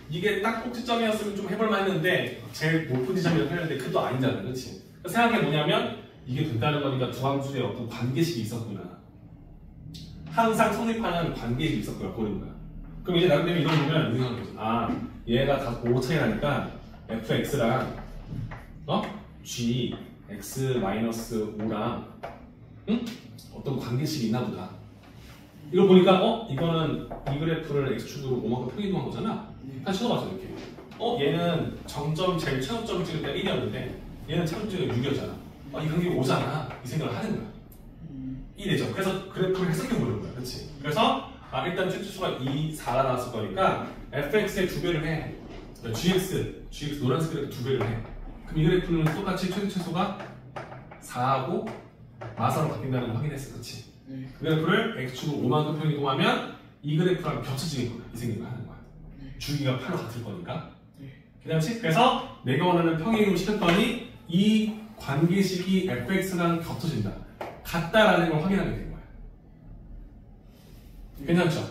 A: 이게 딱 꼭지점이었으면 좀 해볼 만했는데 제일 높은 지점이라고 했는데 그것도 아니잖아, 그렇지? 생각해 뭐냐면 이게 된다는 거니까 두 함수의 어떤 관계식이 있었구나. 항상 성립하는 관계식이 있었구나 보는 거야. 그럼 이제 나름대로 이걸 보면 이렇게 생각하는 거지. 아, 얘가 다 5 차이 나니까 fx랑 g x-5랑 어떤 관계식이 있나 보다. 이걸 보니까 이거는 이 그래프를 x축으로 5만큼 평이동한 거잖아. 다시 쳐다봤어 이렇게. 얘는 정점 제일 최고점 찍을 때 1이었는데 얘는 최고점이 6이었잖아. 이 관계가 5잖아. 이 생각을 하는 거야. 1이죠. 그래서 그래프를 해석해 보는 거야. 그렇지? 그래서 일단 최초수가 2, 4가 나왔을 거니까 fx의 2배를 해. gx 노란색 그래프 2배를 해. 그럼 이 그래프는 똑같이 최소가 4하고 마사로 바뀐다는 걸 확인했어. 그렇지?
B: 네.
A: 그 그래프를 x축으로 5만큼 평이동하면 이 그래프랑 겹쳐지는 거야. 이 생각을 하는 거야. 주기가 8로 같을 거니까. 괜찮지? 그래서 내가 원하는 평행이동을 시켰더니 이 관계식이 fx랑 겹쳐진다. 같다라는 걸 확인하게 된 거야. 괜찮죠?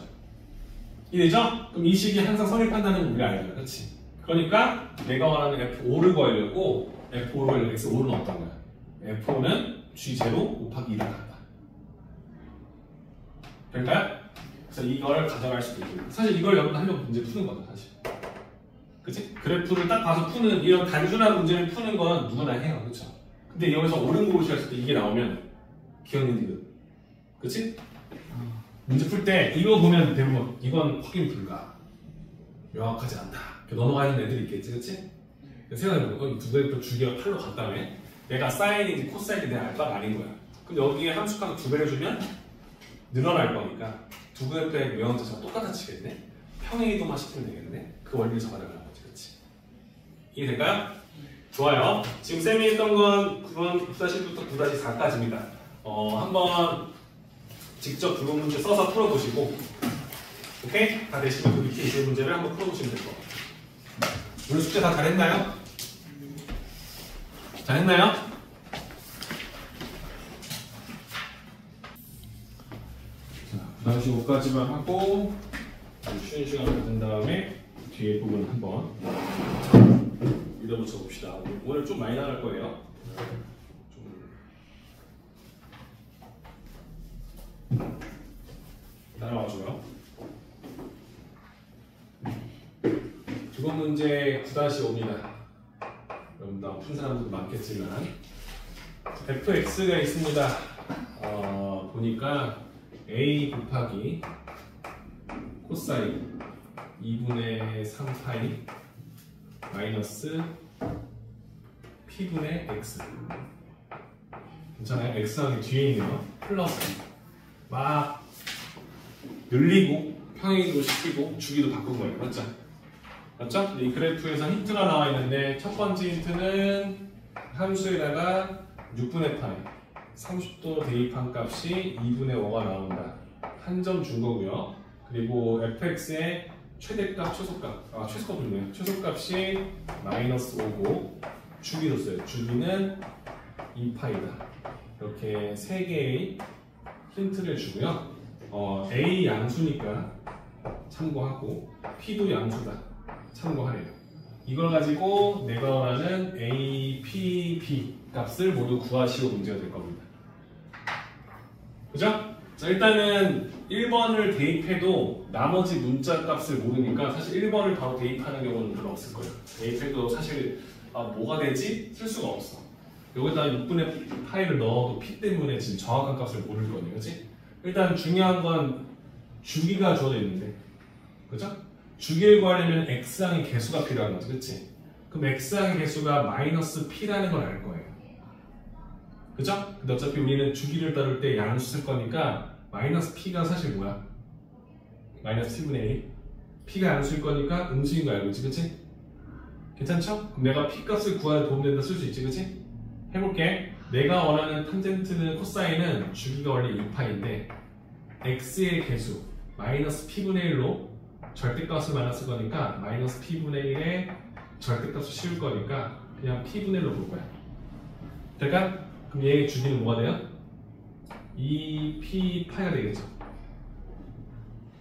A: 이해되죠? 그럼 이 식이 항상 성립한다는 걸 우리가 알잖아. 그렇지? 그러니까 내가 원하는 f5를 구하려고 f5를 x5로 넣었던 거야. f5는 g0 곱하기 2랑 같다. 될까요? 그래서 이걸 가져갈 수도 있고 사실 이걸 여러분 하려고 문제 푸는 거죠, 사실. 그치? 그래프를 딱 봐서 푸는 이런 단순한 문제를 푸는 건 누구나 해요. 그렇죠? 근데 여기서 옳은 고르시 했을 때 이게 나오면 기억력 디귿. 그치? 문제 풀 때 이거 보면 대부분 이건 확인 불가. 명확하지 않다. 넘어가는 애들이 있겠지, 그치? 생각해보면 이 두 그래프 주기가 8로 갔다며 내가 사인인지 코사인인지 내 알바가 아닌 거야. 그럼 여기에 함수값을 2배를 주면 늘어날 거니까 두 그래프의 외형 자체가 똑같아지겠네? 평행이동만 시키면 되겠네? 그 원리를 잡아내는 거지, 그치? 이해될까요? 좋아요. 지금 쌤이 했던 건 9-1부터 9-4까지입니다. 한번 직접 부분 문제 써서 풀어보시고, 오케이? 다 되시면 그 밑에 있는 문제를 한번 풀어보시면 될 것 같아요. 오늘 숙제 다 잘했나요? 잘했나요? 자, 9-5까지만 하고 쉬는 시간을 가진 다음에 뒤에 부분 한번 밀어붙여 봅시다. 오늘 좀 많이 나갈 거예요. 따라와줘요. 두 번 문제 9-5입니다. 여러분 푼 사람들도 많겠지만 fx가 있습니다. 보니까 a 곱하기 코사인 2분의 3파이 마이너스 p분의 x. 괜찮아요? x하기 뒤에 있네요. 플러스 막 늘리고 평행이도 시키고 주기도 바꾼 거예요. 맞죠? 맞죠? 이 그래프에서 힌트가 나와 있는데 첫 번째 힌트는 함수에다가 6분의 파이 30도 대입한 값이 2분의 5가 나온다. 한 점 준 거고요. 그리고 fx의 최대값, 최소값, 최소값도 있네요. 최소값이 마이너스 5고 주기도 써요. 주기는 2파이다. 이렇게 세 개의 힌트를 주고요. A 양수니까 참고하고 P도 양수다. 참고하래요. 이걸 가지고 내가 원하는 A, P, B 값을 모두 구하시오 문제가 될 겁니다. 그죠? 자, 일단은 1번을 대입해도 나머지 문자 값을 모르니까 사실 1번을 바로 대입하는 경우는 별로 없을 거예요. 대입해도 사실 뭐가 되지? 쓸 수가 없어. 여기다 6분의 파이를 넣어도 P 때문에 지금 정확한 값을 모를 거네요. 그치? 일단 중요한 건 주기가 주어져 있는데, 그죠? 주기를 구하려면 x항의 개수가 필요한 거지, 그치? 그럼 x항의 개수가 마이너스 p라는 걸 알 거예요. 그죠? 근데 어차피 우리는 주기를 따를 때 양수 쓸 거니까 마이너스 p가 사실 뭐야? 마이너스 p분의 1. p가 양수일 거니까 음수인 거 알고 있지, 그치? 괜찮죠? 그럼 내가 p 값을 구하는 도움된다 쓸 수 있지, 그치? 해볼게. 내가 원하는 탄젠트는 코사인은 주기가 원래 2파인데 x의 개수 마이너스 p분의 1로 절대값을 만났을 거니까 마이너스 p분의 1에 절대값을 씌울 거니까 그냥 p분의 1로 볼 거야. 될까? 그럼 얘의 주기는 뭐가 돼요? 2p파이가 되겠죠.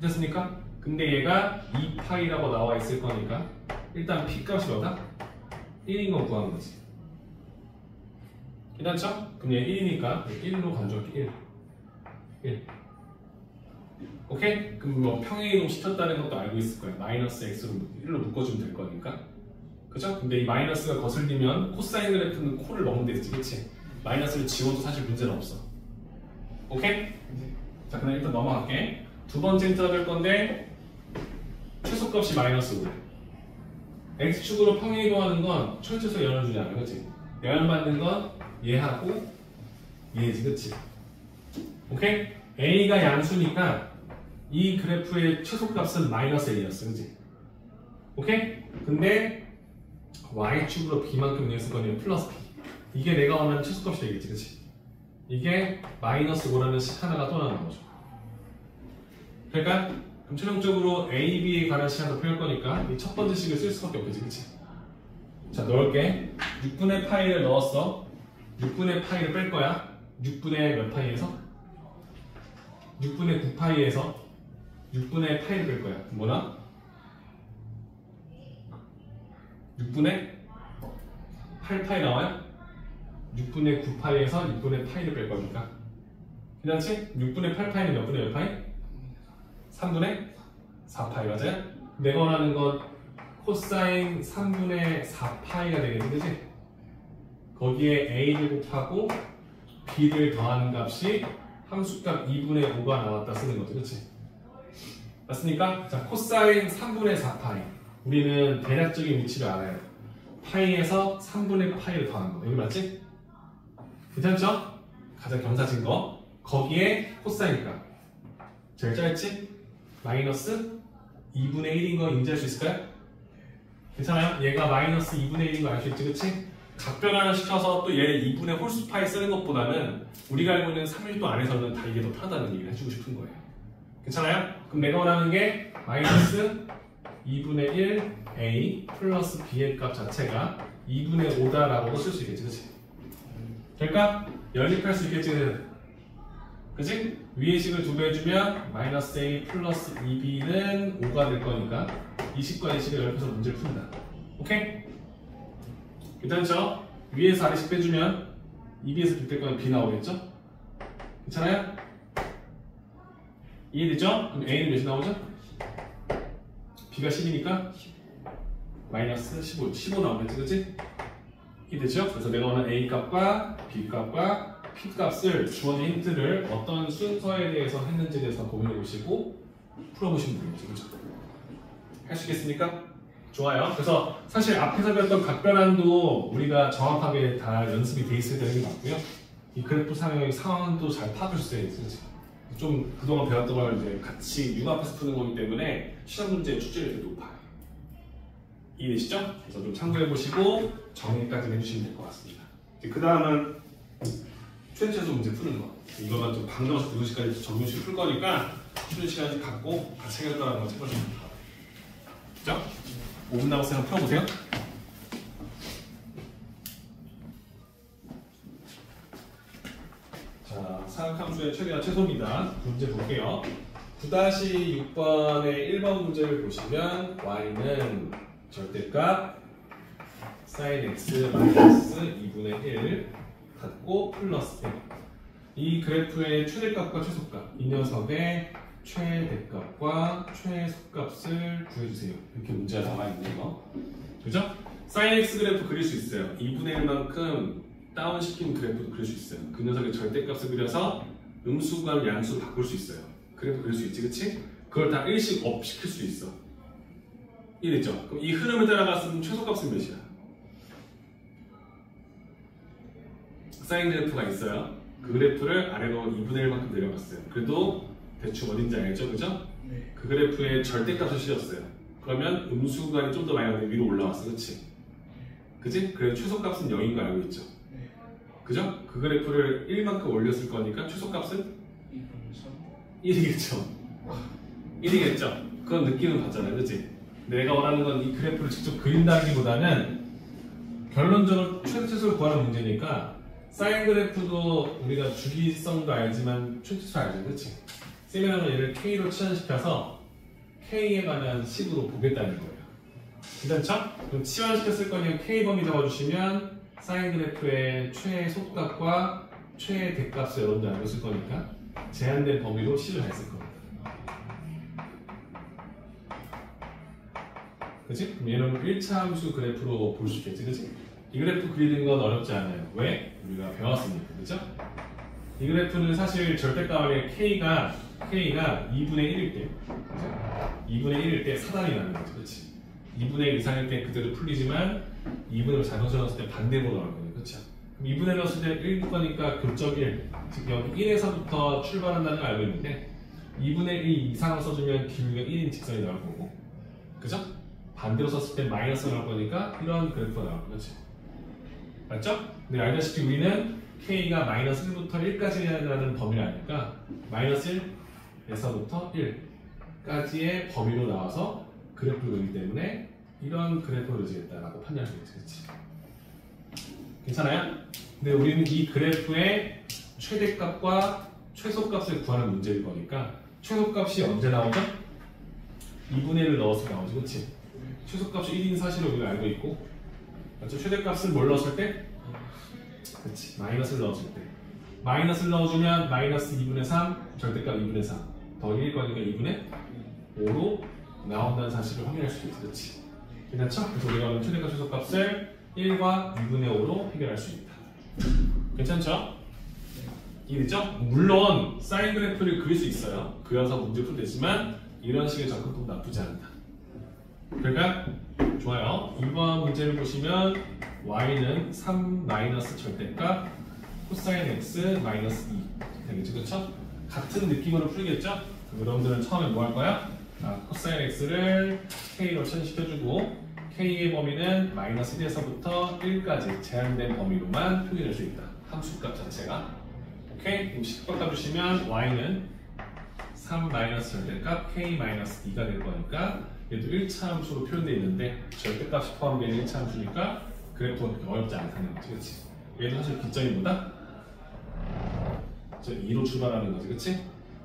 A: 됐습니까? 근데 얘가 2파이라고 나와 있을 거니까 일단 p 값이 뭐다? 1인 거 구하는 거지. 괜찮죠? 그럼 얘 1이니까 1로 가져올게. 1. 오케이? 그럼 뭐 평행이동 시켰다는 것도 알고 있을 거예요. 마이너스 x로 1로 묶어주면 될 거니까. 그죠? 근데 이 마이너스가 거슬리면 코사인 그래프는 코를 넣으면 되지, 그치? 마이너스를 지워도 사실 문제는 없어. 오케이? 자, 그럼 일단 넘어갈게. 두 번째 힌트가 될 건데 최소값이 마이너스 5래. x축으로 평행이동하는 건 철제소 연을 주지 않아, 그치? 연받는 건 얘하고 얘지, 그치? 오케이? a가 양수니까 이 그래프의 최소값은 마이너스 a였어, 그치? 오케이? 근데 y축으로 b만큼 냈을 거는 플러스 b. 이게 내가 원하는 최소값이 되겠지, 그치? 이게 마이너스 5라는 식 하나가 또 나오는 거죠. 그러니까 그럼 최종적으로 a, b에 관한 시간도 표할 거니까 이 첫 번째 식을 쓸 수밖에 없겠지, 그치? 자, 넣을게. 6분의 파이를 넣었어. 6분의 파이를 뺄 거야. 6분의 몇 파이에서? 6분의 9파이에서 6분의 파이를 뺄 거야. 뭐나? 6분의 8파이 나와요? 6분의 9파이에서 6분의 파이를 뺄 거니까. 괜찮지? 6분의 8파이는 몇 분의 몇 파이? 3분의 4파이 맞아요? 내가 원하는 건 코사인 3분의 4파이가 되겠지, 그치? 거기에 a를 곱하고 b를 더하는 값이 함수값 2분의 5가 나왔다 쓰는 거죠, 그치? 맞습니까? 자, 코사인 3분의 4파이. 우리는 대략적인 위치를 알아요. 파이에서 3분의 파이를 더하는 거. 여기 맞지? 괜찮죠? 가장 경사진 거. 거기에 코사인 값. 제일 짧지? 마이너스 2분의 1인 거 인지할 수 있을까요? 괜찮아요? 얘가 마이너스 2분의 1인 거 알 수 있지, 그치? 각변환을 시켜서 또 얘 2분의 홀수파이 쓰는 것보다는 우리가 알고 있는 3일도 안에서는 다 이게 더 편하다는 얘기를 해주고 싶은 거예요. 괜찮아요? 그럼 내가 원하는 게 마이너스 2분의 1 a 플러스 b의 값 자체가 2분의 5다라고도 쓸 수 있겠지, 그치? 될까? 연립할 수 있겠지, 그치? 위의 식을 2배 해주면 마이너스 a 플러스 2b는 5가 될 거니까 이 식과 이 식을 연립해서 문제를 푼다. 오케이? 괜찮죠? 위에서 아래식 빼주면 2b에서 b 뺄 거면 b 나오겠죠? 괜찮아요? 이해되죠? 그럼 A는 몇이 나오죠? B가 10이니까 마이너스 15 나오겠지, 그치? 이해되죠? 그래서 내가 원하는 A 값과 B 값과 P 값을 주어진 힌트를 어떤 순서에 대해서 했는지에 대해서 고민해 보시고 풀어보시면 되겠죠, 그죠? 할 수 있겠습니까? 좋아요. 그래서 사실 앞에서 배웠던 각변환도 우리가 정확하게 다 연습이 돼 있어야 되는 게 맞고요. 이 그래프 상황도 잘 파악하셨어야 되죠. 좀 그동안 배웠던 걸 이제 같이 융합해서 푸는 거기 때문에 시험 문제의 출제율이 되게 높아요. 이해되시죠? 그래서 좀 참고해 보시고 정리까지 해주시면 될 것 같습니다. 그 다음은 최소 문제 푸는 거. 이거만 좀 방정식 부등식까지 정규식 풀 거니까 쉬는 시간 갖고 같이 해결하는 거 해보시면 돼요. 그죠? 5분 남았으면 풀어보세요. 자, 사각함수의 최대와 최소입니다. 문제 볼게요. 9-6번의 1번 문제를 보시면 y는 절대값 sin x 마이너스 2분의 1 갖고 플러스 1. 이 그래프의 최대값과 최소값, 이 녀석의 최대값과 최소값을 구해주세요. 이렇게 문제가 나와있네요. 그죠? sin x 그래프 그릴 수 있어요. 2분의 1만큼 다운시킨 그래프도 그릴 수 있어요. 그 녀석의 절대값을 그려서 음수과 양수를 바꿀 수 있어요. 그래프 그릴 수 있지, 그치? 그걸 다 1씩 업 시킬 수 있어. 이해됐죠? 그럼 이 흐름을 따라갔으면 최소값은 몇이야? 사인 그래프가 있어요. 그 그래프를 아래로 2분의 1만큼 내려갔어요. 그래도 대충 어딘지 알죠? 그죠?
B: 네.
A: 그 그래프의 절대값을 실었어요. 그러면 음수구간이 좀 더 많이 가는데 위로 올라왔어. 그치? 그치? 그래서 최소값은 0인 거 알고 있죠?
B: 네.
A: 그죠? 그 그래프를 1만큼 올렸을 거니까 최소값은
B: 2분의 3.
A: 1이겠죠? 1이겠죠? 그건 느낌은 봤잖아요. 그치? 내가 원하는 건 이 그래프를 직접 그린다기보다는 결론적으로 최소를 구하는 문제니까 사인 그래프도 우리가 주기성도 알지만 최소 알죠, 그렇지? 세미나는 얘를 K로 치환시켜서 K에 관한 식으로 보겠다는 거예요. 괜찮죠? 그럼 치환시켰을 거니까 K 범위 잡아주시면 사인 그래프의 최소값과 최대값을 여러분들 알고 있을 거니까 제한된 범위로 식을 했을 겁니다. 그치? 그럼 얘는 1차 함수 그래프로 볼 수 있겠지, 그치? 이 그래프 그리는 건 어렵지 않아요. 왜? 우리가 배웠으니까, 그죠? 이 그래프는 사실 절대값의 K가 2분의 1일 때, 그죠? 2분의 1일 때 사단이 나는 거죠, 그치? 2분의 1 이상일 때 그대로 풀리지만 2분의 1을 자동차 넣었을 때 반대로 나올 거예요, 그쵸? 그럼 2분의 1 넣었을 때 1일 거니까 교점 1, 즉 여기 1에서부터 출발한다는 걸 알고 있는데 2분의 1 이상을 써주면 기울기가 1인 직선이 나올 거고, 그죠? 반대로 썼을 때 마이너스가 나올 거니까 이런 그래프가 나올 거지. 맞죠? 근데 알다시피 우리는 K가 마이너스 1부터 1까지라는 범위를 아니까 마이너스 1에서부터 1까지의 범위로 나와서 그래프를 그리기 때문에 이런 그래프를 그리겠다라고 판단할 수 있겠지. 그치? 괜찮아요? 근데 우리는 이 그래프의 최대값과 최소값을 구하는 문제일 거니까 최소값이 언제 나오죠? 2분의 1을 넣어서 나오죠. 그치? 최소값이 1인 사실을 우리가 알고 있고, 맞죠? 최대값을 뭘 넣었을 때? 그치, 마이너스를 넣었을 때. 마이너스를 넣어주면 마이너스 2분의 3, 절대값 2분의 3 더 1일 거니까 2분의 5로 나온다는 사실을 확인할 수 있겠지. 그치? 괜찮죠? 그래서 우리가 최대값 최소값을 1과 2분의 5로 해결할 수 있다. 괜찮죠? 이해되죠? 물론 사인 그래프를 그릴 수 있어요. 그려서 문제 풀 되지만 이런 식의 접근도 나쁘지 않다. 그러니까 좋아요. 2번 문제를 보시면 y는 3 마이너스 절대값 코사인 x 마이너스 2 되겠죠, 그렇죠? 같은 느낌으로 풀겠죠? 여러분들은 처음에 뭐 할 거야? 코사인 x를 k로 치환시켜주고 k의 범위는 마이너스 1에서부터 1까지 제한된 범위로만 표기할 수 있다. 함수값 자체가. 오케이? 그럼 식값 주시면 y는 3 마이너스 절대값 k 마이너스 2가 될 거니까 얘도 1차 함수로 표현되어 있는데 절대값이 포함되는 1차 함수니까 그래프가 그렇게 어렵지 않다는 거지, 그치? 얘도 사실 기점이 뭐다? 2로 출발하는 거지, 그치?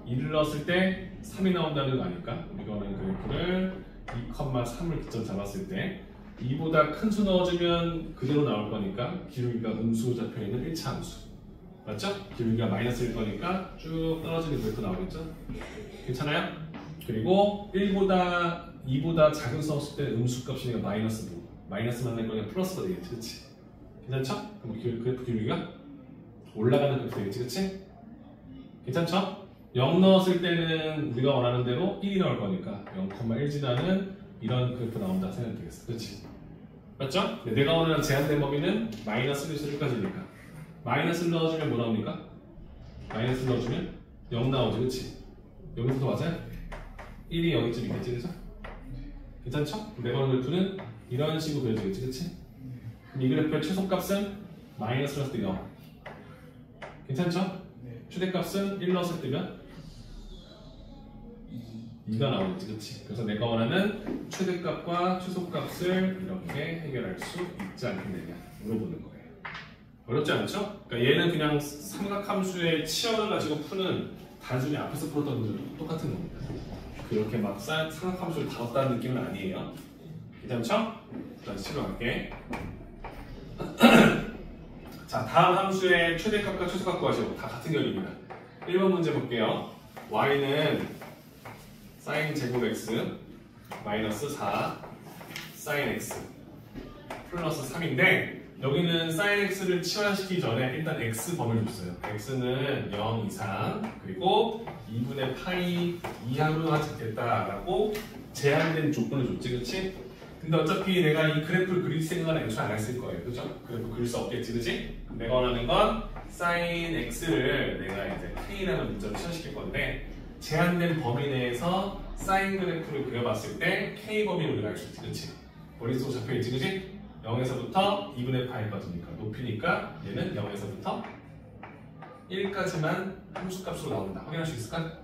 A: 2를 넣었을 때 3이 나온다는 거 아닐까? 우리가 원하는 그래프를 2,3을 기점 잡았을 때 2보다 큰 수 넣어주면 그대로 나올 거니까 기울기가 음수로 잡혀있는 1차 함수, 맞죠? 기울기가 마이너스일 거니까 쭉 떨어지는 그래프 나오겠죠? 괜찮아요? 그리고 1보다 2보다 작은 수 없을 때는 음수값이니까 마이너스 뭐 마이너스 만날 거니까 플러스가 되겠지, 그치? 괜찮죠? 그럼 그래프 기울기가 올라가는 그래프 되겠지, 그치? 괜찮죠? 0 넣었을 때는 우리가 원하는 대로 1이 나올 거니까 0,1 지나는 이런 그래프 나온다 생각이 되겠어, 그치? 맞죠? 내가 원하는 제한된 범위는 마이너스 1까지니까 마이너스를 넣어주면 뭐 나옵니까? 마이너스를 넣어주면 0 나오지, 그치? 여기서도 맞아요? 1이 여기쯤 있겠지, 그죠? 괜찮죠? 내가 원하는 그래프는 이런 식으로 그려지겠지, 그치? 그럼 이 그래프의 최소값은 마이너스 넣었을 때 0. 괜찮죠?
B: 네.
A: 최대값은 1 넣었을 때면 2가 나오겠지, 그치? 그래서 내가 원하는 최대값과 최소값을 이렇게 해결할 수 있지 않겠느냐 물어보는 거예요. 어렵지 않죠? 그러니까 얘는 그냥 삼각함수의 치역을 가지고 푸는 단순히 앞에서 풀었던 문제랑 똑같은 겁니다. 그렇게 막 삼각함수를 다뤘다는 느낌은 아니에요. 괜찮죠? 다시 치러 갈게. 자, 다음 함수의 최대값과 최소값 구하시고 다 같은 결입니다. 1번 문제 볼게요. y는 sin 제곱 x 마이너스 4 sin x 플러스 3인데 여기는 sin x를 치환시키기 전에 일단 x 범위를 줬어요. x는 0 이상 그리고 2분의 파이 이하로 하겠다라고 제한된 조건을 줬지, 그치? 근데 어차피 내가 이 그래프를 그릴 생각은 애초에 안 했을 거예요, 그죠? 그래프 그릴 수 없겠지, 그치? 내가 원하는 건 sin x를 내가 이제 k라는 문자로 치환시킬 건데 제한된 범위 내에서 사인 그래프를 그려봤을 때 k 범위를 우리가 알 수 있지, 그치? 머릿속에 잡혀있지, 그치? 0에서부터 2분의 파이까지니까 높이니까 얘는 0에서부터 1까지만 함수값으로 나온다. 확인할 수 있을까?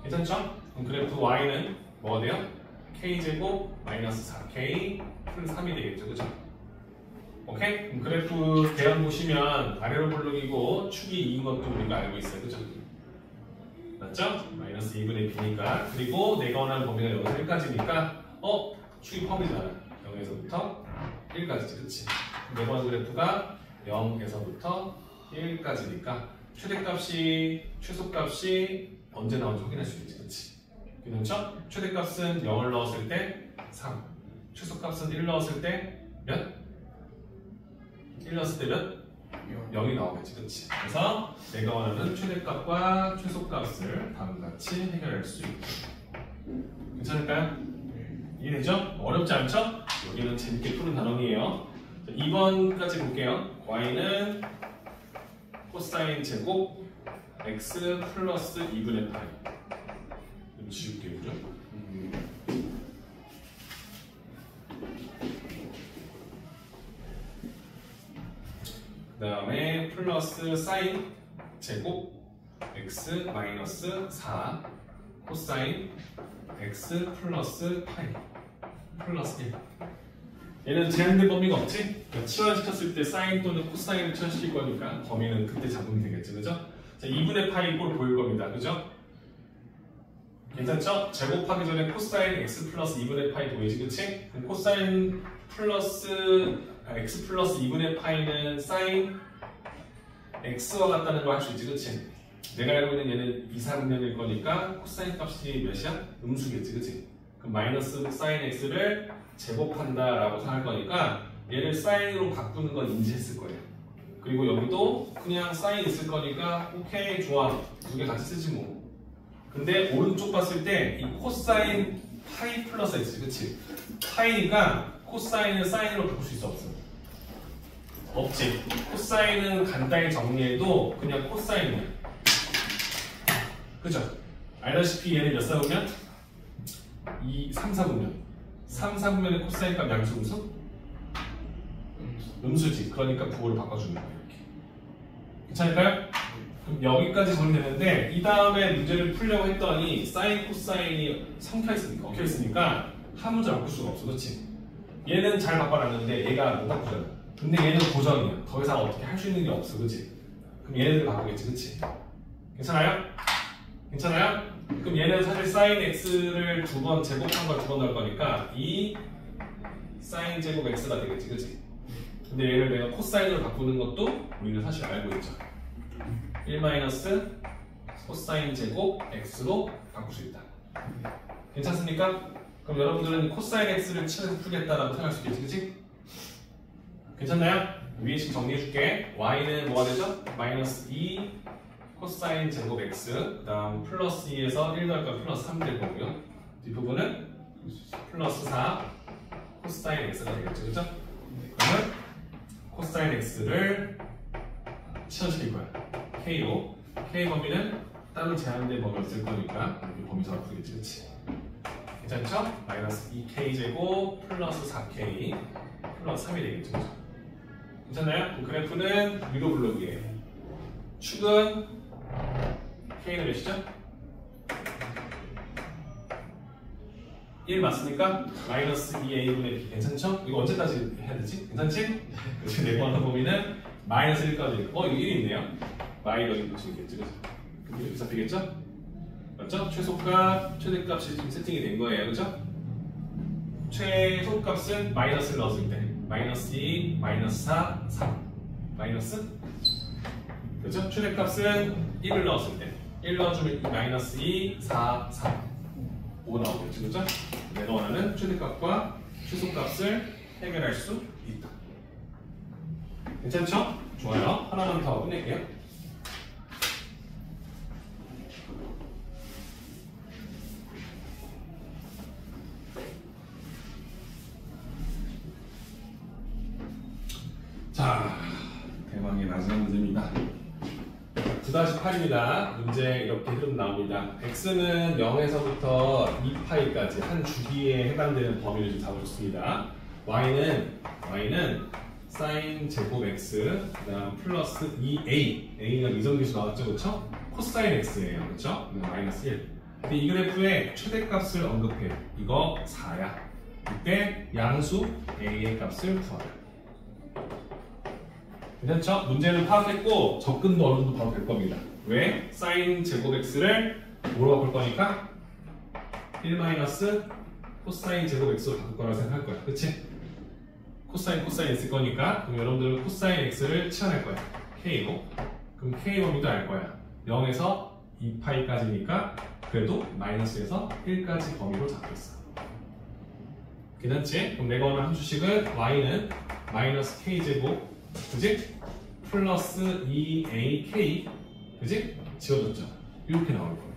A: 괜찮죠? 그럼 그래프 y는 뭐가 돼요? k제곱 마이너스 4k 플러스 3이 되겠죠, 그죠? 오케이? 그럼 그래프 대안 보시면 아래로 볼록이고 축이 2인 것도 우리가 알고 있어요, 그죠? 맞죠? 마이너스 2분의 b니까 그리고 내가 원하는 범위가 0에서 1까지니까 축이 펌이잖아. 0에서부터 1까지지, 그치? 내가 원하는 그래프가 0에서부터 1까지니까 최대값이 최소값이 언제 나오는지 확인할 수 있지, 그치? 괜찮죠? 최대값은 0을 넣었을 때 3, 최소값은 1 넣었을 때 몇? 1 넣었을 때 몇? 0이 나오겠지, 그치? 그래서 내가 원하는 최대값과 최소값을 다음같이 해결할 수 있고 괜찮을까요? 이해되죠? 어렵지 않죠? 여기는 재밌게 푸는 단원이에요. 2번까지 볼게요. y는 코사인 제곱 x 플러스 2분의 파이 좀 지울게요, 그죠? 그 다음에 플러스 사인 제곱 x 마이너스 4 코사인 x 플러스 파이 플러스 1 얘는 제한된 범위가 없지? 그러니까 치환시켰을 때 사인 또는 코사인을 치환시킬 거니까 범위는 그때 잡으면 되겠죠, 그죠? 자, 2분의 파이 꼴 보일 겁니다, 그죠? 괜찮죠? 제곱하기 전에 코사인 x 플러스 2분의 파이 보이지, 그치? 그럼 코사인 플러스 x 플러스 2분의 파이는 사인 x와 같다는 걸 할 수 있지, 그치? 내가 알고 있는 얘는 2, 3년일 거니까 코사인 값이 몇이야? 음수겠지, 그치? 그럼 마이너스 사인 x를 제곱한다 라고 생각할 거니까 얘를 사인으로 바꾸는 건 인지했을 거예요. 그리고 여기도 그냥 사인 있을 거니까 오케이, 좋아, 두 개 같이 쓰지 뭐. 근데 오른쪽 봤을 때 이 코사인 파이 플러스 x, 그치? 파이니까 코사인을 사인으로 바꿀 수 있어, 없어? 없지. 코사인은 간단히 정리해도 그냥 코사인이야. 그죠? 알다시피 얘는 몇 사분면? 3, 4분면. 3, 4분면의 코사인 값 양수 음수? 음수지. 그러니까 부호를 바꿔주는 거야, 이렇게. 괜찮을까요? 그럼 여기까지 정리되는데 이 다음에 문제를 풀려고 했더니 사인, 코사인이 엉켜있으니까 한 문제 바꿀 수가 없어, 그렇지? 얘는 잘 바꿔놨는데 얘가 못 바꾸잖아. 근데 얘는 고정이야. 더 이상 어떻게 할 수 있는 게 없어, 그렇지? 그럼 얘네들 바꾸겠지, 그렇지? 괜찮아요? 괜찮아요? 그럼 얘는 사실 사인 x를 두 번 제곱한 걸 두 번 넣을 거니까 이 사인 제곱 x가 되겠지, 그렇지? 근데 얘를 내가 코사인으로 바꾸는 것도 우리는 사실 알고 있죠. 1 마이너스 코사인 제곱 x로 바꿀 수 있다. 괜찮습니까? 그럼 여러분들은 코사인 x를 치면서 풀겠다라고 생각할 수 있겠지, 그치? 괜찮나요? 위에씩 정리해줄게. y는 뭐가 되죠? 마이너스 2 코사인 제곱 x, 그 다음 플러스 2에서 1 더할까 플러스 3 될 거고요. 뒷부분은 플러스 4 코사인 x가 되겠죠, 그죠? 그러면 코사인 x를 치환시킬 거야. k로. k 범위는 따로 제한된 범위가 있을 거니까 이 범위에서 풀겠지, 그치? 괜찮죠? 마이너스 2k 제곱 플러스 4k 플러스 3이 되겠죠, 그죠? 괜찮나요? 그래프는 위로 블록이에요. 축은 k는 몇이죠? 1 맞습니까? 마이너스 2a분의 b 괜찮죠? 이거 언제까지 해야 되지? 괜찮지? 그래서 내고하는 범위는 마이너스 1까지 이거 1이 있네요. 마이너스 1이 보시겠죠? 그럼 이렇게 잡히겠죠? 맞죠? 최소값, 최대값이 지금 세팅이 된 거예요. 그죠? 최소값은 마이너스를 넣었을 때 마이너스 2, 마이너스 4, 3 마이너스 그죠? 최대값은 1을 넣었을 때 1 넣어주면 마이너스 2, 4, 3 5 나오겠죠, 그죠? 내가 원하는 최대값과 최소값을 해결할 수 있다. 괜찮죠? 좋아요. 하나만 더 끝낼게요. 자, 대망의 마지막 문제입니다. 9-8입니다. 문제 이렇게 흐름 나옵니다. x는 0에서부터 2파이까지 한 주기에 해당되는 범위를 좀 잡아줬습니다. y는 사인 제곱 x, 그다음 플러스 2a, a가 이정기수 나왔죠, 그렇죠? 코사인 x예요, 그렇죠? 마이너스 1. 근데 이 그래프의 최대값을 언급해요. 이거 4야. 이때 양수 a의 값을 구하라. 괜찮죠? 문제를 파악했고 접근도 어느 정도 바로 될 겁니다. 왜? 사인 제곱 x를 뭐로 바꿀 거니까 1 마이너스 코사인 제곱 x로 바꿀 거라고 생각할 거야. 그치? 코사인 있을 거니까 그럼 여러분들은 코사인 x를 치환할 거야. k로. 그럼 k 범위도 알 거야. 0에서 2파이까지니까 그래도 마이너스에서 1까지 범위로 잡혔어. 괜찮지? 그럼 내가 원하는 함수식은 y는 마이너스 k제곱 그지? 플러스 2ak 그지? 지워졌죠? 이렇게 나올 거예요.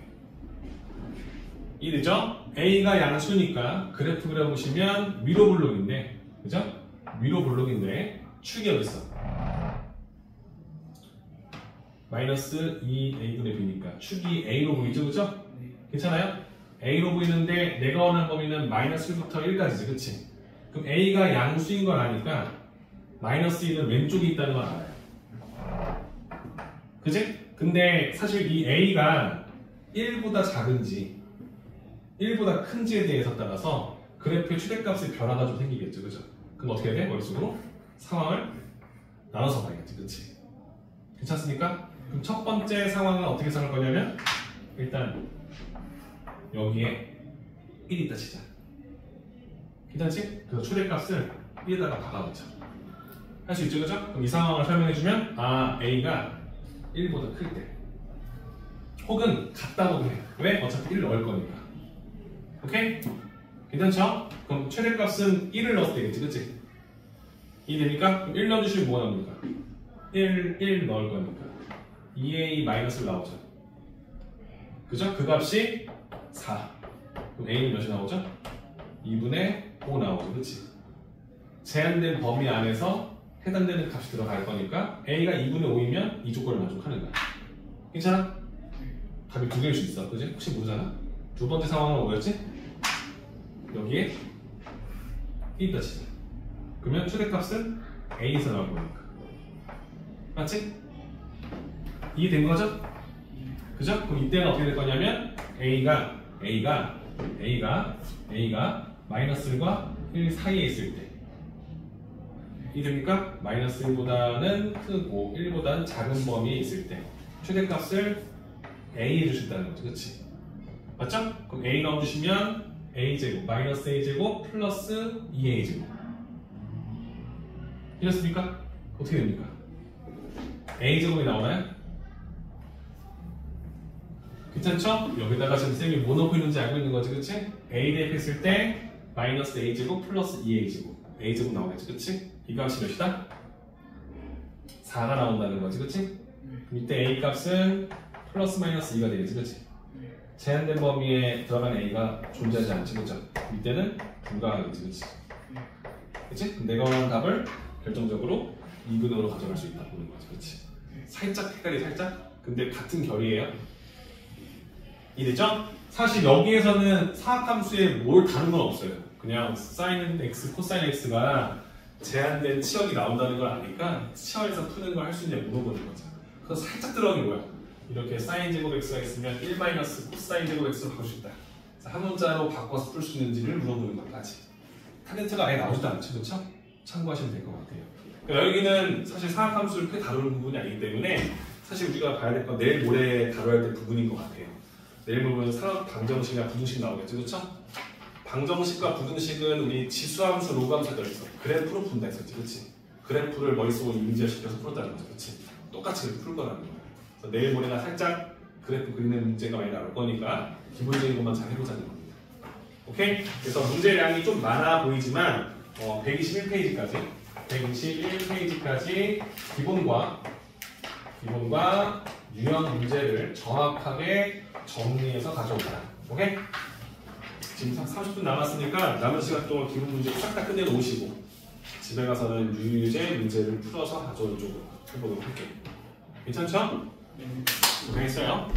A: 이해되죠? a가 양수니까 그래프 그려보시면 위로 블록인데 그죠? 위로 블록인데 축이 어디 있어? 마이너스 2a분의 b니까 축이 a로 보이죠? 그죠? 괜찮아요? a로 보이는데 내가 원하는 범위는 마이너스 1부터 1까지지 그치? 그럼 a가 양수인 걸 아니까 마이너스 1은 왼쪽에 있다는 걸 알아요. 그지? 근데 사실 이 a가 1보다 작은지 1보다 큰지에 대해서 따라서 그래프의 최대값의 변화가 좀 생기겠죠. 그죠? 그럼 어떻게 해야 돼? 머릿속으로 상황을 나눠서 봐야겠지. 그치? 괜찮습니까? 그럼 첫 번째 상황은 어떻게 생각할 거냐면 일단 여기에 1이 있다 치자. 괜찮지? 그래서 최대값을 1에다가 박아보자. 할 수 있죠, 그죠? 그럼 이 상황을 설명해주면 a가 1보다 클 때 혹은 같다고도 해. 왜? 어차피 1을 넣을 거니까. 오케이? 괜찮죠? 그럼 최대값은 1을 넣었을 때겠지, 그치? 이해됩니까? 그럼 1 넣어주시면 뭐가 나옵니까? 1 넣을 거니까 2a 마이너스를 나오죠. 그죠? 그 값이 4. 그럼 a는 몇이 나오죠? 2분의 5 나오죠, 그치? 제한된 범위 안에서 해당되는 값이 들어갈 거니까 a가 2분의 5이면 이 조건을 만족하는 거야. 괜찮아? 답이 두 개일 수 있어. 그지? 혹시 모르잖아? 두 번째 상황은 뭐였지? 여기에 1이 치자. 그러면 최대값은 a에서 나올 거니까. 맞지? 이해된 거죠? 그죠? 그럼 이때는 어떻게 될 거냐면 a가 마이너스 1과 1 사이에 있을 때 이해됩니까? 마이너스 1보다는 크고 1보다는 작은 범위에 있을 때 최대값을 a에 주신다는 거죠. 그치? 맞죠? 그럼 a 넣어주시면 a제곱 마이너스 a제곱 플러스 2a제곱 이렇습니까? 어떻게 됩니까? a제곱이 나오나요? 괜찮죠? 여기다가 지금 쌤이 뭐 넣고 있는지 알고 있는 거지, 그치? A 대입했을 때 마이너스 A제곱 플러스 2A제곱 A제곱 나오겠지, 그치? 이 값이 몇이다? 4가 나온다는 거지, 그치? 이때 A 값은 플러스 마이너스 2가 되겠지, 그치? 제한된 범위에 들어간 A가 존재하지 않지, 그죠? 이때는 불가하겠지, 그치? 그치? 내가 원하는 답을 결정적으로 2분으로 가져갈 수 있다 보는 거지, 그치? 살짝 헷갈리 살짝? 근데 같은 결이에요. 이해되죠? 사실 여기에서는 사각함수에 뭘 다른 건 없어요. 그냥 사인 x, 코사인 x가 제한된 치역이 나온다는 걸 아니까 치역에서 푸는 걸 할 수 있냐 물어보는 거죠. 그래서 살짝 들어간 게 뭐야? 이렇게 사인 제곱 x가 있으면 1 마이너스 코사인 제곱 x로 바꿀 수 있다. 한 문자로 바꿔서 풀 수 있는지를 물어보는 것까지. 탄젠트가 아예 나오지도 않죠, 그렇죠? 참고하시면 될 것 같아요. 그러니까 여기는 사실 사각함수를 크게 다루는 부분이 아니기 때문에 사실 우리가 봐야 될 건 내일 모레 다뤄야 될 부분인 것 같아요. 내일 보면 산업 방정식이나 부등식 나오겠죠, 그렇죠? 방정식과 부등식은 우리 지수함수, 로그함수 들어있어. 그래프로 푼다 했었지, 그렇지? 그래프를 머릿속으로 이미지화시켜서 풀었다는 거죠, 그렇지? 똑같이 그렇게 풀 거라는 거예요. 그래서 내일 모레나 살짝 그래프 그리는 문제가 많이 나올 거니까 기본적인 것만 잘 해보자는 겁니다. 오케이? 그래서 문제량이 좀 많아 보이지만 121페이지까지 기본과 유형 문제를 정확하게 정리해서 가져오자. 오케이? 지금 30분 남았으니까 남은 시간 동안 기본 문제 싹 다 끝내놓으시고 집에 가서는 유유제 문제를 풀어서 가져오는 쪽으로 해보도록 할게요. 괜찮죠? 고생했어요.